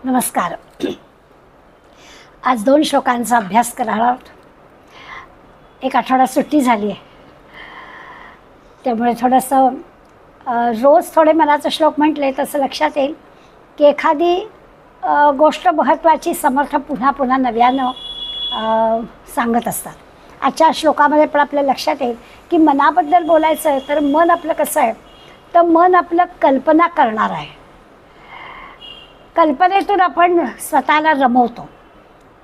नमस्कार. आज 2 श्लोकांचा अभ्यास करणार आहोत. एक आठवडा सुट्टी झाली आहे, त्यामुळे थोडंसं रोज थोडे मनाचे श्लोक म्हटले तसं लक्षात येईल की एखादी गोष्ट महत्त्वाची समर्थ पुन्हा पुन्हा नव्यानं सांगत असतात. आजच्या श्लोकामध्ये पण आपल्या लक्षात येईल की मनाबद्दल बोलायचं आहे तर मन आपलं कसं आहे, तर मन आपलं कल्पना करणार आहे. कल्पनेतून आपण स्वतःला रमवतो.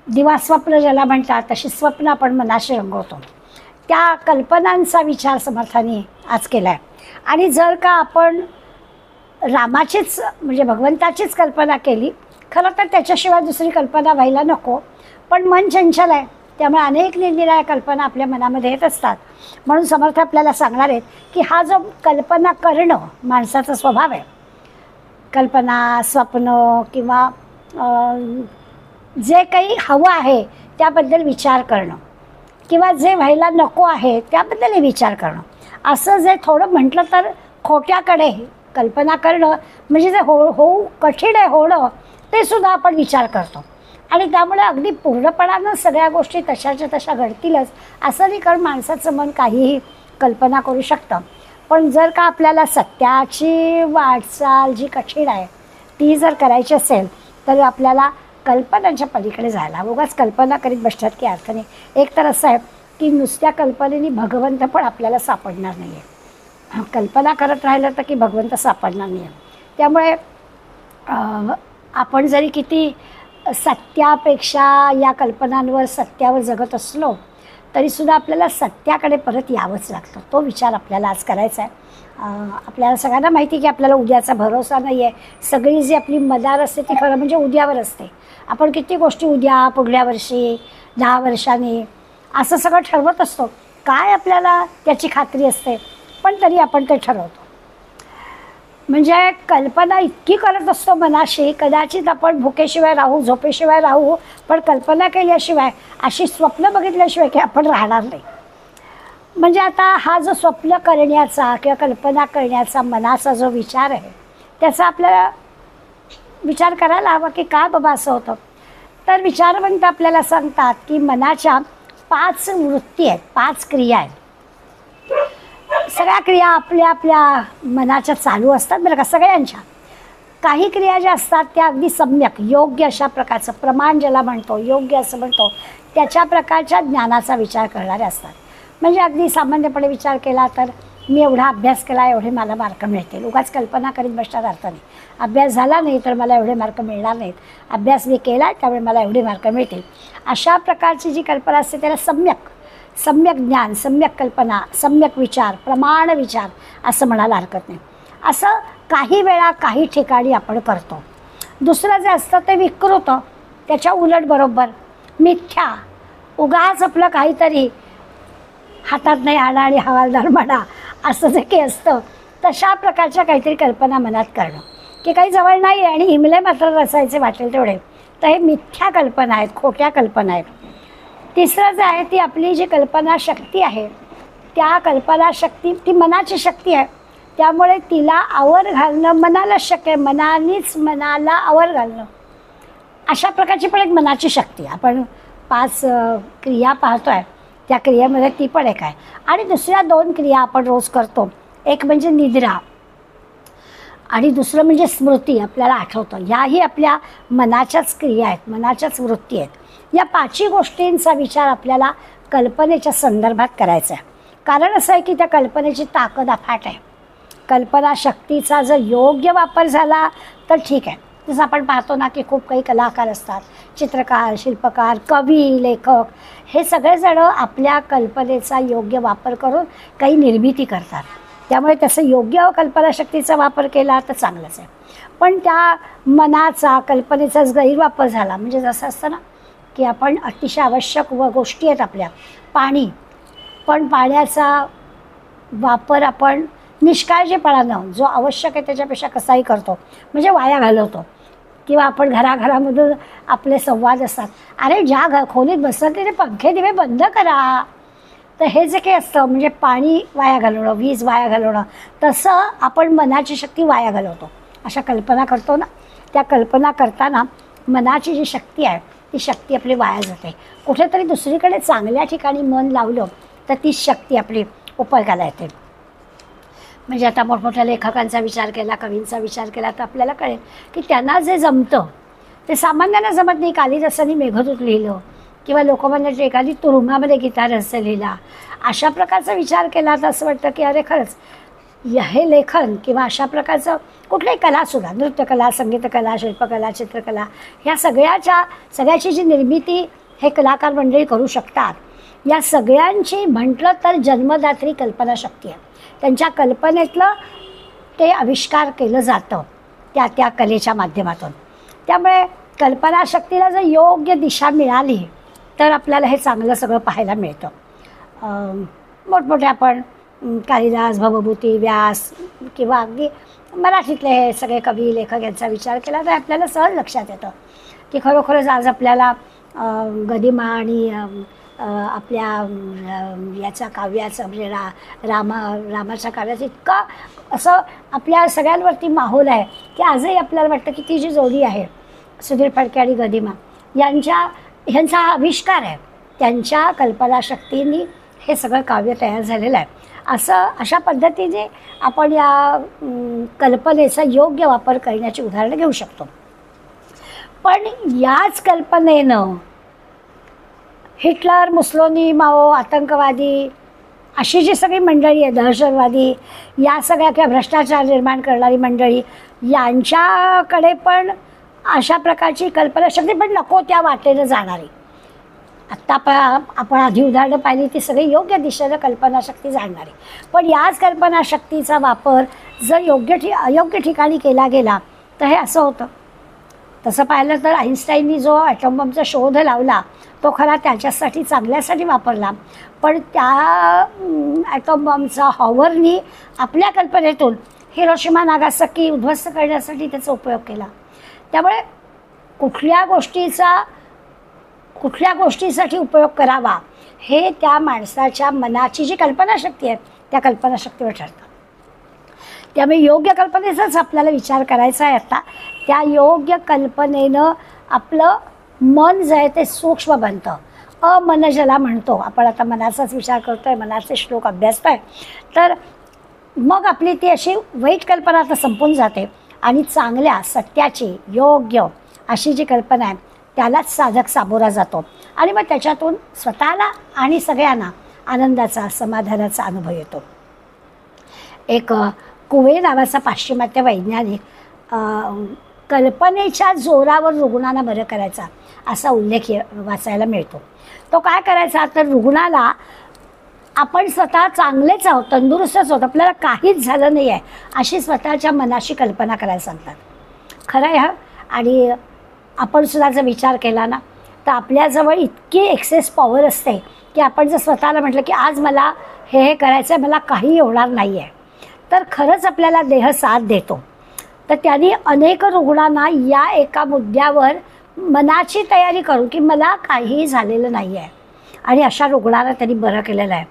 दिवा स्वप्न ज्याला म्हणतात तशी स्वप्न आपण मनाशी रंगवतो. त्या कल्पनांचा विचार समर्थांनी आज केला आहे. आणि जर का आपण रामाचीच म्हणजे भगवंताचीच कल्पना केली, खरं तर त्याच्याशिवाय दुसरी कल्पना व्हायला नको, पण मन चंचल आहे, त्यामुळे अनेक निरनिराळ्या कल्पना आपल्या मनामध्ये येत असतात. म्हणून समर्थ आपल्याला सांगणार आहेत की हा जो कल्पना करणं माणसाचा स्वभाव आहे, कल्पना स्वप्न किंवा जे काही हवं आहे त्याबद्दल विचार करणं किंवा जे व्हायला नको आहे त्याबद्दल विचार करणं, असं जे थोडं म्हटलं तर खोट्याकडे कल्पना करणं म्हणजे जे होऊ कठीण आहे होणं ते सुद्धा आपण विचार करतो. आणि त्यामुळे अगदी पूर्णपणानं सगळ्या गोष्टी तशाच्या तशा घडतीलच असं नाही, कारण माणसाचं मन काहीही कल्पना करू शकतं. पण जर का आपल्याला सत्याची वाटचाल जी कठीण आहे ती जर करायची असेल तर आपल्याला कल्पनांच्या पलीकडे जायला, उगाच कल्पना करीत बसतात की अर्थ नाही. एक तर असं आहे की नुसत्या कल्पनेने भगवंत पण आपल्याला सापडणार नाही आहे. कल्पना करत राहिलं तर की भगवंत सापडणार नाही आहे. त्यामुळे आपण जरी किती सत्यापेक्षा या कल्पनांवर सत्यावर जगत असलो तरीसुद्धा आपल्याला सत्याकडे परत यावंच लागतं. तो विचार आपल्याला आज करायचा आहे. आपल्याला सगळ्यांना माहिती की आपल्याला उद्याचा भरोसा नाही आहे. सगळी जी आपली मदार असते ती खरं म्हणजे उद्यावर असते. आपण किती गोष्टी उद्या, पुढल्या वर्षी, 10 वर्षांनी असं सगळं ठरवत असतो. काय आपल्याला त्याची खात्री असते, पण तरी आपण ते ठरवतो. म्हणजे कल्पना इतकी करत असतो मनाशी, कदाचित आपण भुकेशिवाय राहू, झोपेशिवाय राहू, पण कल्पना केल्याशिवाय, अशी स्वप्न बघितल्याशिवाय की आपण राहणार नाही. म्हणजे आता हा जो स्वप्न करण्याचा किंवा कल्पना करण्याचा मनाचा जो विचार आहे त्याचा आपल्याला विचार करायला हवा की का बाबा असं होतं. तर विचारवंत आपल्याला सांगतात की मनाच्या 5 वृत्ती आहेत, 5 क्रिया आहेत. सगळ्या क्रिया आपल्या आपल्या मनाच्या चालू असतात बरं का, सगळ्यांच्या. काही क्रिया ज्या असतात त्या अगदी सम्यक योग्य अशा प्रकारचं, प्रमाण ज्याला म्हणतो, योग्य असं म्हणतो, त्याच्या प्रकारच्या ज्ञानाचा विचार करणारे असतात. म्हणजे अगदी सामान्यपणे विचार केला तर मी एवढा अभ्यास केला, एवढे मला मार्क मिळतील, उगाच कल्पना करीत बसण्यात अर्थ नाही. अभ्यास झाला नाही तर मला एवढे मार्क मिळणार नाहीत, अभ्यास मी केला त्यामुळे मला एवढे मार्क मिळतील, अशा प्रकारची जी कल्पना असते त्याला सम्यक ज्ञान, सम्यक कल्पना, सम्यक विचार, प्रमाण विचार असं म्हणायला हरकत नाही. असं काही वेळा काही ठिकाणी आपण करतो. दुसरं जे असतं ते विकृत, त्याच्या उलट बरोबर मिथ्या, उगाच आपलं काहीतरी हातात नाही आणा आणि हवालदार म्हणा असं जे काही असतं तशा प्रकारच्या काहीतरी कल्पना मनात करणं की काही जवळ नाही आहे आणि हिमले मात्र रचायचे वाटेल तेवढे, तर हे मिथ्या कल्पना आहेत, खोट्या कल्पना आहेत. तिसरं जे आहे ती आपली जी कल्पना शक्ती आहे, त्या कल्पना शक्ती ती मनाची शक्ती आहे, त्यामुळे तिला आवर घालणं मनाला शक्य आहे. मनानेच मनाला आवर घालणं अशा प्रकारची पण एक मनाची शक्ती. आपण 5 क्रिया पाहतो आहे, त्या क्रियेमध्ये ती पण एक आहे. आणि दुसऱ्या 2 क्रिया आपण रोज करतो, एक म्हणजे निद्रा आणि दुसरं म्हणजे स्मृती, आपल्याला आठवतं. ह्याही आपल्या मनाच्याच क्रिया आहेत, मनाच्याच वृत्ती आहेत. या 5 गोष्टींचा विचार आपल्याला कल्पनेच्या संदर्भात करायचा आहे. कारण असं आहे की त्या कल्पनेची ताकद अफाट आहे. कल्पना शक्तीचा जर योग्य वापर झाला तर ठीक आहे. जसं आपण पाहतो ना की खूप काही कलाकार असतात, चित्रकार, शिल्पकार, कवी, लेखक, हे सगळेजण आपल्या कल्पनेचा योग्य वापर करून काही निर्मिती करतात. त्यामुळे तसं योग्य कल्पनाशक्तीचा वापर केला तर चांगलंच आहे. पण त्या मनाचा, कल्पनेचा गैरवापर झाला म्हणजे जसं असतं ना की आपण अतिशय आवश्यक गोष्टी आहेत आपल्या, पाणी, पण पाण्याचा वापर आपण निष्काळजीपणानं जो आवश्यक आहे त्याच्यापेक्षा कसाही करतो, म्हणजे वाया घालवतो. किंवा आपण घराघरामधून आपले संवाद असतात, अरे ज्या खोलीत बसत ते पंखे दिवे बंद करा. तर हे जे काही असतं म्हणजे पाणी वाया घालवणं, वीज वाया घालवणं, तसं आपण मनाची शक्ती वाया घालवतो. अशा कल्पना करतो ना, त्या कल्पना करताना मनाची जी शक्ती आहे ती शक्ती आपली वाया जाते. कुठेतरी दुसरीकडे चांगल्या ठिकाणी मन लावलं तर ती शक्ती आपली उपयोगाला येते. म्हणजे आता मोठमोठ्या लेखकांचा विचार केला, कवींचा विचार केला तर आपल्याला कळेल की त्यांना जे जमतं ते सामान्यांना जमत नाही. कालिदासांनी मेघदूत लिहिलं किंवा लोकमान्य टिळकांनी तुरुंगामध्ये गीतारहस्य लिहिला. अशा प्रकारचा विचार केला तर असं वाटतं की अरे खरंच हे लेखन किंवा अशा प्रकारचं कुठल्याही कलासुद्धा, नृत्यकला, संगीतकला, शिल्पकला, चित्रकला, ह्या सगळ्याची जी निर्मिती हे कलाकार मंडळी करू शकतात. या सगळ्यांची म्हटलं तर जन्मदात्री कल्पनाशक्ती आहे. त्यांच्या कल्पनेतलं ते आविष्कार केलं जातं त्या कलेच्या माध्यमातून. त्यामुळे कल्पनाशक्तीला जर योग्य दिशा मिळाली तर आपल्याला हे चांगलं सगळं पाहायला मिळतं. मोठमोठे आपण कालिदास, भवभूती, व्यास किंवा अगदी मराठीतले हे सगळे कवी, लेखक यांचा विचार केला तर आपल्याला सहज लक्षात येतं की खरोखरच आज आपल्याला गदिमा आणि आपल्या याचा काव्याचं म्हणजे रामाच्या काव्याचं इतका असं आपल्या सगळ्यांवरती माहोल आहे की आजही आपल्याला वाटतं की ती जी जोडी आहे सुधीर फडके आणि गदिमा ह्यांचा हा आविष्कार आहे. त्यांच्या कल्पनाशक्तीने हे सगळं काव्य तयार झालेलं आहे. अशा पद्धतीने आपण या कल्पनेचा योग्य वापर करण्याची उदाहरणं घेऊ शकतो. पण याच कल्पनेनं हिटलर, मुसोलिनी, माओ, आतंकवादी अशी जी सगळी मंडळी आहे, दहशतवादी, या सगळ्या किंवा भ्रष्टाचार निर्माण करणारी मंडळी, यांच्याकडे पण अशा प्रकारची कल्पनाशक्ती पण नको त्या वाटेनं जाणारी. आत्ता आपण आधी उदाहरणं पाहिली ती सगळी योग्य दिशेनं कल्पनाशक्ती जाणणारी. पण याच कल्पनाशक्तीचा वापर जर अयोग्य ठिकाणी केला गेला तर हे असं होतं. तसं पाहिलं तर आईन्स्टाईननी जो ॲटॉम बॉम्बचा शोध लावला तो खरा त्याच्यासाठी चांगल्यासाठी वापरला, पण त्या ॲटॉम बॉम्बचा हॉवरनी आपल्या कल्पनेतून हिरोशिमा नागासाकी उद्ध्वस्त करण्यासाठी त्याचा उपयोग केला. त्यामुळे कुठल्या गोष्टीसाठी उपयोग करावा हे त्या माणसाच्या मनाची जी कल्पनाशक्ती आहे त्या कल्पनाशक्तीवर ठरतं. त्यामुळे योग्य कल्पनेचाच आपल्याला विचार करायचा आहे. आता त्या योग्य कल्पनेनं आपलं मन जे आहे ते सूक्ष्म बनतं. अमन ज्याला म्हणतो आपण, आता मनाचाच विचार करतोय, मनाचे श्लोक अभ्यासतोय, तर मग आपली ती अशी वाईट कल्पना आता संपून जाते आणि चांगल्या सत्याची योग्य अशी जी कल्पना आहे त्यालाच साधक सामोरा जातो आणि मग त्याच्यातून स्वतःला आणि सगळ्यांना आनंदाचा, समाधानाचा अनुभव येतो. एक कुवे नावाचा पाश्चिमात्य वैज्ञानिक कल्पनेच्या जोरावर रुग्णांना बरं करायचा असा उल्लेख वाचायला मिळतो. तो काय करायचा तर रुग्णाला आपण स्वतः चांगलेच आहोत, तंदुरुस्तच आहोत, आपल्याला काहीच झालं नाही आहे अशी स्वतःच्या मनाशी कल्पना करायला सांगतात. खरं आहे. आणि आपण सुद्धा जर विचार केला ना तर आपल्याजवळ इतकी एक्सेस पॉवर असते की आपण जर स्वतःला म्हटलं की आज मला हे करायचं आहे, मला काही होणार नाही आहे, तर खरंच आपल्याला देह साथ देतो. तर त्यांनी अनेक रुग्णांना या एका मुद्द्यावर मनाची तयारी करू की मला काहीही झालेलं नाही आहे आणि अशा रुग्णांना त्यांनी बरं केलेलं आहे.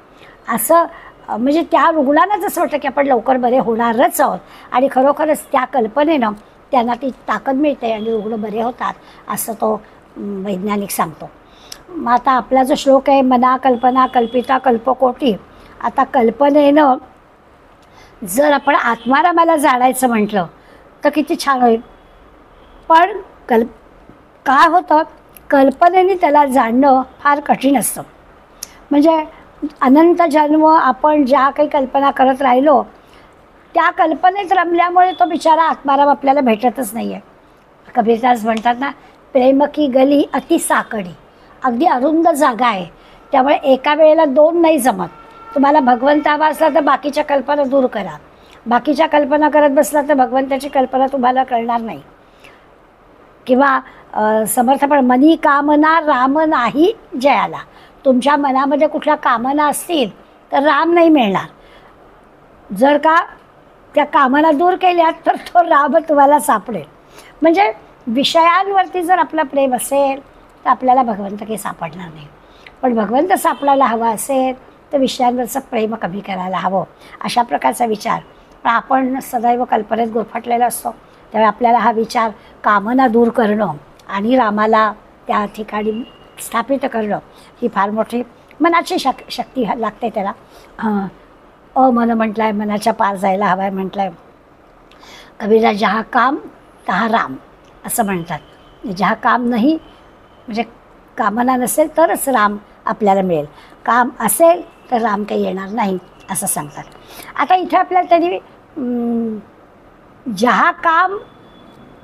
असं म्हणजे त्या रुग्णांनाच असं वाटतं की आपण लवकर बरे होणारच आहोत आणि खरोखरच त्या कल्पनेनं त्यांना ती ताकद मिळते आणि रुग्ण बरे होतात असं तो वैज्ञानिक सांगतो. मग आता आपला जो श्लोक आहे, मना कल्पना कल्पिता कल्पकोटी, आता कल्पनेनं जर आपण आत्मारामाला जाणायचं म्हटलं तर किती छान होईल. पण काय होतं, कल्पनेने त्याला जाणणं फार कठीण असतं. म्हणजे अनंत जन्म आपण ज्या काही कल्पना करत राहिलो त्या कल्पनेत रमल्यामुळे तो बिचारा आत्माराम आपल्याला भेटतच नाही आहे. कबीरदास म्हणतात ना, प्रेम की गली अति साकडी, अगदी अरुंद जागा आहे, त्यामुळे एका वेळेला दोन नाही जमत. तुम्हाला भगवंत हवा असला तर बाकीच्या कल्पना दूर करा, बाकीच्या कल्पना करत बसला तर भगवंताची कल्पना तुम्हाला कळणार नाही. किंवा समर्थपण मनी कामना राम नाही जयाला, तुमच्या मनामध्ये कुठल्या कामना असतील तर राम नाही मिळणार. जर का त्या कामना दूर केल्यात तर तो राम तुम्हाला सापडेल. म्हणजे विषयांवरती जर आपलं प्रेम असेल तर आपल्याला भगवंत काही सापडणार नाही. पण भगवंत सापडायला हवा असेल तर विषयांवरचं प्रेम कमी करायला हवं, अशा प्रकारचा विचार. पण आपण सदैव कल्पनेत गुरफटलेला असतो, त्यामुळे आपल्याला हा विचार कामना दूर करणं आणि रामाला त्या ठिकाणी स्थापित करणं ही फार मोठी मनाची शक्ती लागते त्याला. मन म्हटलं आहे, मनाच्या पार जायला हवा आहे म्हटलं आहे. कबीरा जहा काम तहा राम असं म्हणतात. जहा काम नाही म्हणजे कामना नसेल तरच राम आपल्याला मिळेल, काम असेल तर राम काही येणार नाही असं सांगतात. आता इथे आपल्याला तरी जहा काम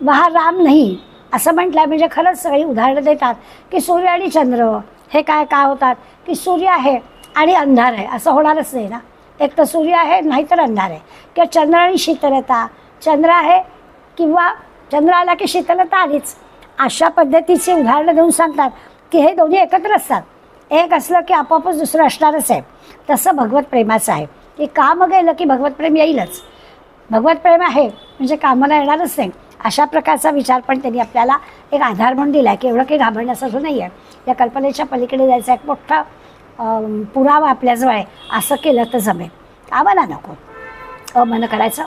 वहा राम नाही असं म्हटलं म्हणजे खरंच सगळी उदाहरणं देतात की सूर्य आणि चंद्र हे काय होतात की सूर्य आहे आणि अंधार आहे असं होणारच नाही ना. एक तर सूर्य आहे नाहीतर अंधार आहे, किंवा चंद्र आणि शीतलता, चंद्र आहे किंवा चंद्र आला की शीतलता आलीच. अशा पद्धतीची उदाहरणं देऊन सांगतात की हे दोन्ही एकत्र असतात. एक असलं की आपोआपच दुसरं असणारच आहे. तसं भगवत प्रेमाचं आहे की काम गेलं की भगवत प्रेम येईलच. भगवत प्रेम आहे म्हणजे कामाला येणारच नाही. अशा प्रकारचा विचार पण त्यांनी आपल्याला एक आधार म्हणून दिला आहे की एवढं काही घाबरण्यासारखं नाही आहे. या कल्पनेच्या पलीकडे जायचा एक मोठा पुरावा आपल्याजवळ आहे. असं केलं तर जमेल, आम्हाला नको मन करायचं.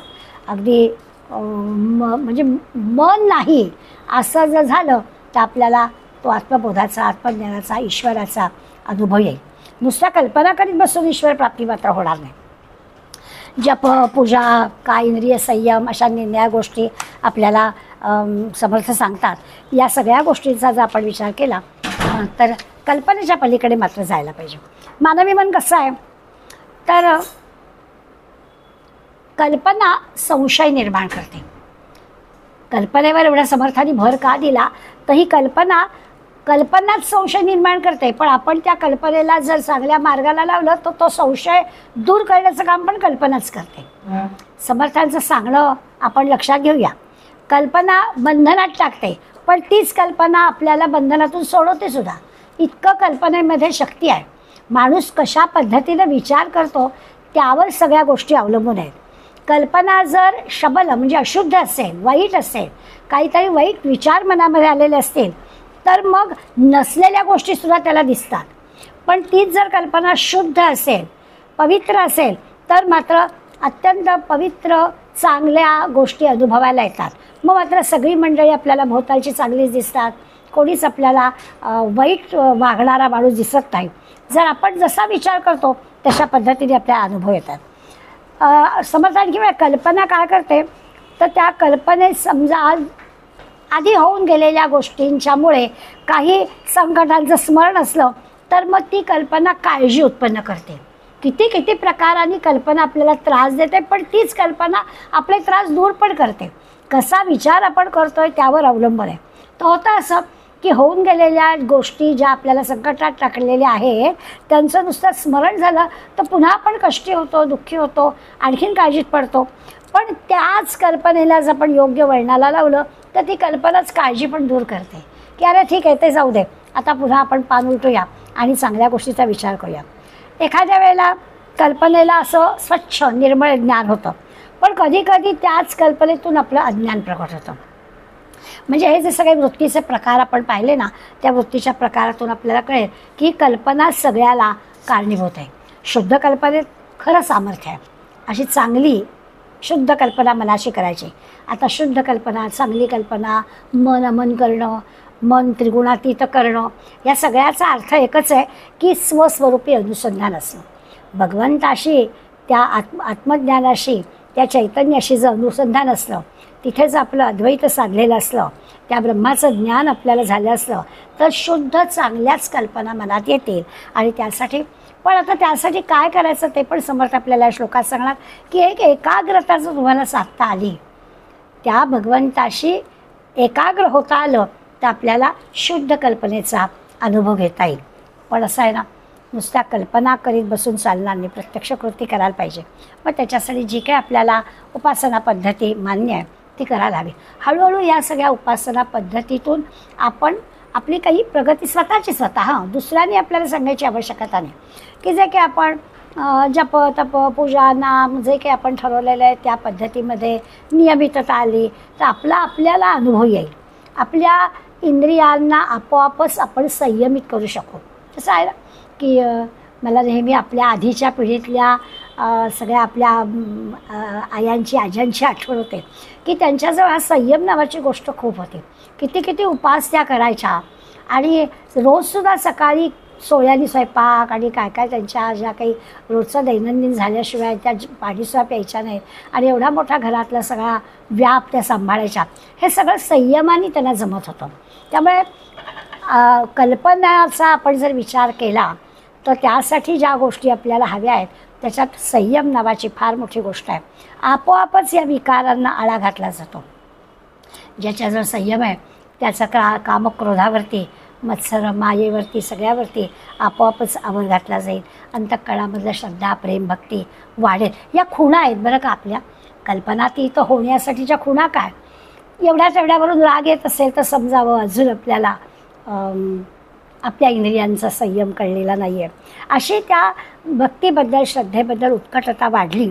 अगदी म्हणजे मन नाही असं जर झालं तर आपल्याला तो आत्मबोधाचा, आत्मज्ञानाचा, ईश्वराचा अनुभव येईल. नुसत्या कल्पना करीत बसून ईश्वर प्राप्ती मात्र होणार नाही. जप, पूजा, काय इंद्रिय संयम अशा निरनिराळ्या गोष्टी आपल्याला समर्थ सांगतात. या सगळ्या गोष्टींचा जर आपण विचार केला तर कल्पनेच्या पलीकडे मात्र जायला पाहिजे. मानवी मन कसं आहे तर कल्पना संशय निर्माण करते. कल्पनेवर एवढ्या समर्थाने भर का दिला तर ही कल्पनाच संशय निर्माण करते. पण आपण त्या कल्पनेला जर चांगल्या मार्गाला लावलं तर तो संशय दूर करण्याचं काम पण कल्पनाच करते. समर्थांचं सांगणं आपण लक्षात घेऊया. कल्पना बंधनात टाकते पण तीच कल्पना आपल्याला बंधनातून सोडवते सुद्धा. इतकं कल्पनेमध्ये शक्ती आहे. माणूस कशा पद्धतीनं विचार करतो त्यावर सगळ्या गोष्टी अवलंबून आहेत. कल्पना जर शबल म्हणजे अशुद्ध असेल, वाईट असेल, काहीतरी वाईट विचार मनामध्ये आलेले असतील तर मग नसलेल्या गोष्टीसुद्धा त्याला दिसतात. पण तीच जर कल्पना शुद्ध असेल, पवित्र असेल तर मात्र अत्यंत पवित्र चांगल्या गोष्टी अनुभवायला येतात. मग मात्र सगळी मंडळी आपल्याला भोवतालची चांगलीच दिसतात. कोणीच आपल्याला वाईट वागणारा माणूस दिसत नाही. जर आपण जसा विचार करतो तशा पद्धतीने आपल्याला अनुभव येतात. समर्थांची कल्पना काय करते तर त्या कल्पनेत समजा आधी होऊन गेलेल्या गोष्टींच्यामुळे काही संकटांचं स्मरण असलं तर मग ती कल्पना काळजी उत्पन्न करते. किती प्रकारांनी कल्पना आपल्याला त्रास देते पण तीच कल्पना आपले त्रास दूर पण करते. कसा विचार आपण करतोय त्यावर अवलंबून आहे. तर होतं असं की होऊन गेलेल्या गोष्टी ज्या आपल्याला संकटात टाकलेल्या आहेत त्यांचं नुसतं स्मरण झालं तर पुन्हा आपण कष्टी होतो, दुःखी होतो, आणखीन काळजीत पडतो. पण त्याच कल्पनेला जर आपण योग्य वळणाला लावलं तर ती कल्पनाच काळजी पण दूर करते की अरे ठीक आहे ते जाऊ दे, आता पुन्हा आपण पान उलटूया आणि चांगल्या गोष्टीचा विचार करूया. एखाद्या वेळेला कल्पनेला असं स्वच्छ निर्मळ ज्ञान होतं पण कधीकधी त्याच कल्पनेतून आपलं अज्ञान प्रकट होतं. म्हणजे हे जे सगळे वृत्तीचे प्रकार आपण पाहिले ना त्या वृत्तीच्या प्रकारातून आपल्याला कळेल की कल्पना सगळ्याला कारणीभूत आहे. शुद्ध कल्पनेत खरं सामर्थ्य आहे. अशी चांगली शुद्ध कल्पना मनाशी करायची. आता शुद्ध कल्पना, चांगली कल्पना, मन अमन करणं, मन त्रिगुणातीत करणं या सगळ्याचा अर्थ एकच आहे की स्वस्वरूपी अनुसंधान असणं. भगवंताशी, त्या आत्मज्ञानाशी, त्या चैतन्याशी जर अनुसंधान असलं, तिथे जर आपलं अद्वैत साधलेलं असलं, त्या ब्रह्माचं ज्ञान आपल्याला झालं असलं तर शुद्ध चांगल्याच कल्पना मनात येतील. आणि त्यासाठी पण आता त्यासाठी काय करायचं ते पण समर्थ आपल्याला श्लोकात सांगणार की एक एकाग्रता जर तुम्हाला साधता आली, त्या भगवंताशी एकाग्र होता आलं तर आपल्याला शुद्ध कल्पनेचा अनुभव घेता येईल. पण असं आहे ना, नुसत्या कल्पना करीत बसून चालणार नाही, प्रत्यक्ष कृती करायला पाहिजे. मग त्याच्यासाठी जी काही आपल्याला उपासना पद्धती मान्य आहे ती करायला हवी. हळूहळू या सगळ्या उपासना पद्धतीतून आपण आपली काही प्रगती स्वतः दुसऱ्यांनी आपल्याला सांगायची आवश्यकता नाही की जे काही आपण जप, तप, पूजा, नाम जे काही आपण ठरवलेलं आहे त्या पद्धतीमध्ये नियमितता आली तर आपल्याला अनुभव येईल. आपल्या इंद्रियांना आपोआपच आपण संयमित करू शकू. असं आहे ना की मला नेहमी आपल्या आधीच्या पिढीतल्या सगळ्या आपल्या आयांची, आज्यांची आठवण होते की त्यांच्याजवळ हा संयम नावाची गोष्ट खूप होती किती किती उपास त्या करायच्या. आणि रोजसुद्धा सकाळी सोळ्यानी स्वयंपाक आणि काय काय त्यांच्या ज्या काही रोजचं दैनंदिन झाल्याशिवाय त्या पाणीसुद्धा प्यायच्या नाहीत. आणि एवढा मोठा घरातला सगळा व्याप त्या सांभाळायच्या. हे सगळं संयमाने त्यांना जमत होतं. त्यामुळे कल्पनाचा आपण जर विचार केला तर त्यासाठी ज्या गोष्टी आपल्याला हव्या आहेत त्याच्यात संयम नावाची फार मोठी गोष्ट आहे. आपोआपच या विकारांना आळा घातला जातो. ज्याच्याजवळ संयम आहे त्याचा कामक्रोधावरती, मत्सर मायेवरती, सगळ्यावरती आपोआपच आवर घातला जाईल. अंतःकरणामधलं श्रद्धा, प्रेम, भक्ती वाढेल. या खुणा आहेत बरं का आपल्या. कल्पनातीत होण्यासाठीच्या खुणा काय? एवढ्या तेवढ्यावरून राग येत असेल तर समजावं अजून आपल्याला आपल्या इंद्रियांचा संयम कळलेला नाही आहे. अशी त्या भक्तीबद्दल, श्रद्धेबद्दल उत्कटता वाढली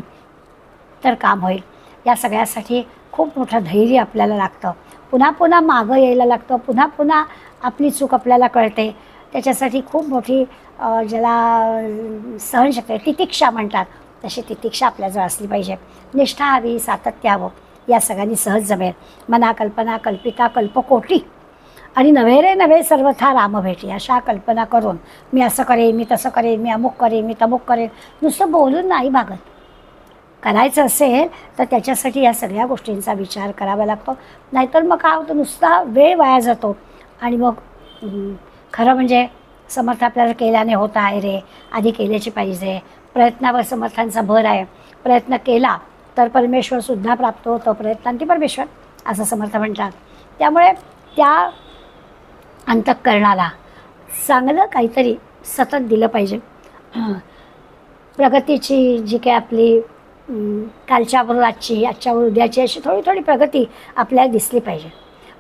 तर काम होईल. या सगळ्यासाठी खूप मोठं धैर्य आपल्याला लागतं. पुन्हा पुन्हा मागं यायला लागतं. पुन्हा पुन्हा आपली चूक आपल्याला कळते. त्याच्यासाठी खूप मोठी ज्याला सहनशक्ती, तितिक्षा म्हणतात, तशी तितिक्षा आपल्याजवळ असली पाहिजे. निष्ठा हवी, सातत्य हवं. या सगळ्यांनी सहज जमेल. मना कल्पना कल्पिता कल्पकोटी आणि नव्हे रे नव्हे सर्वथा राम भेटी. अशा कल्पना करून मी असं करेन, मी तसं करेन, मी अमुक करेन, मी तमुक करेन, नुसतं बोलून नाही भागत. करायचं असेल तर त्याच्यासाठी या सगळ्या गोष्टींचा विचार करावा लागतो. नाहीतर मग काय होतं, नुसता वेळ वाया जातो. आणि मग खरं म्हणजे समर्थ आपल्याला केल्याने होत आहे रे, आधी केल्याची पाहिजे. प्रयत्नावर समर्थांचा भर आहे. प्रयत्न केला तर परमेश्वरसुद्धा प्राप्त होतं. प्रयत्नांती परमेश्वर असं समर्थ म्हणतात. त्यामुळे त्या अंतःकरणाला चांगलं काहीतरी सतत दिलं पाहिजे. प्रगतीची जी काही आपली कालच्याबरोबर आजच्यावर उद्याची अशी थोडी थोडी प्रगती आपल्याला दिसली पाहिजे.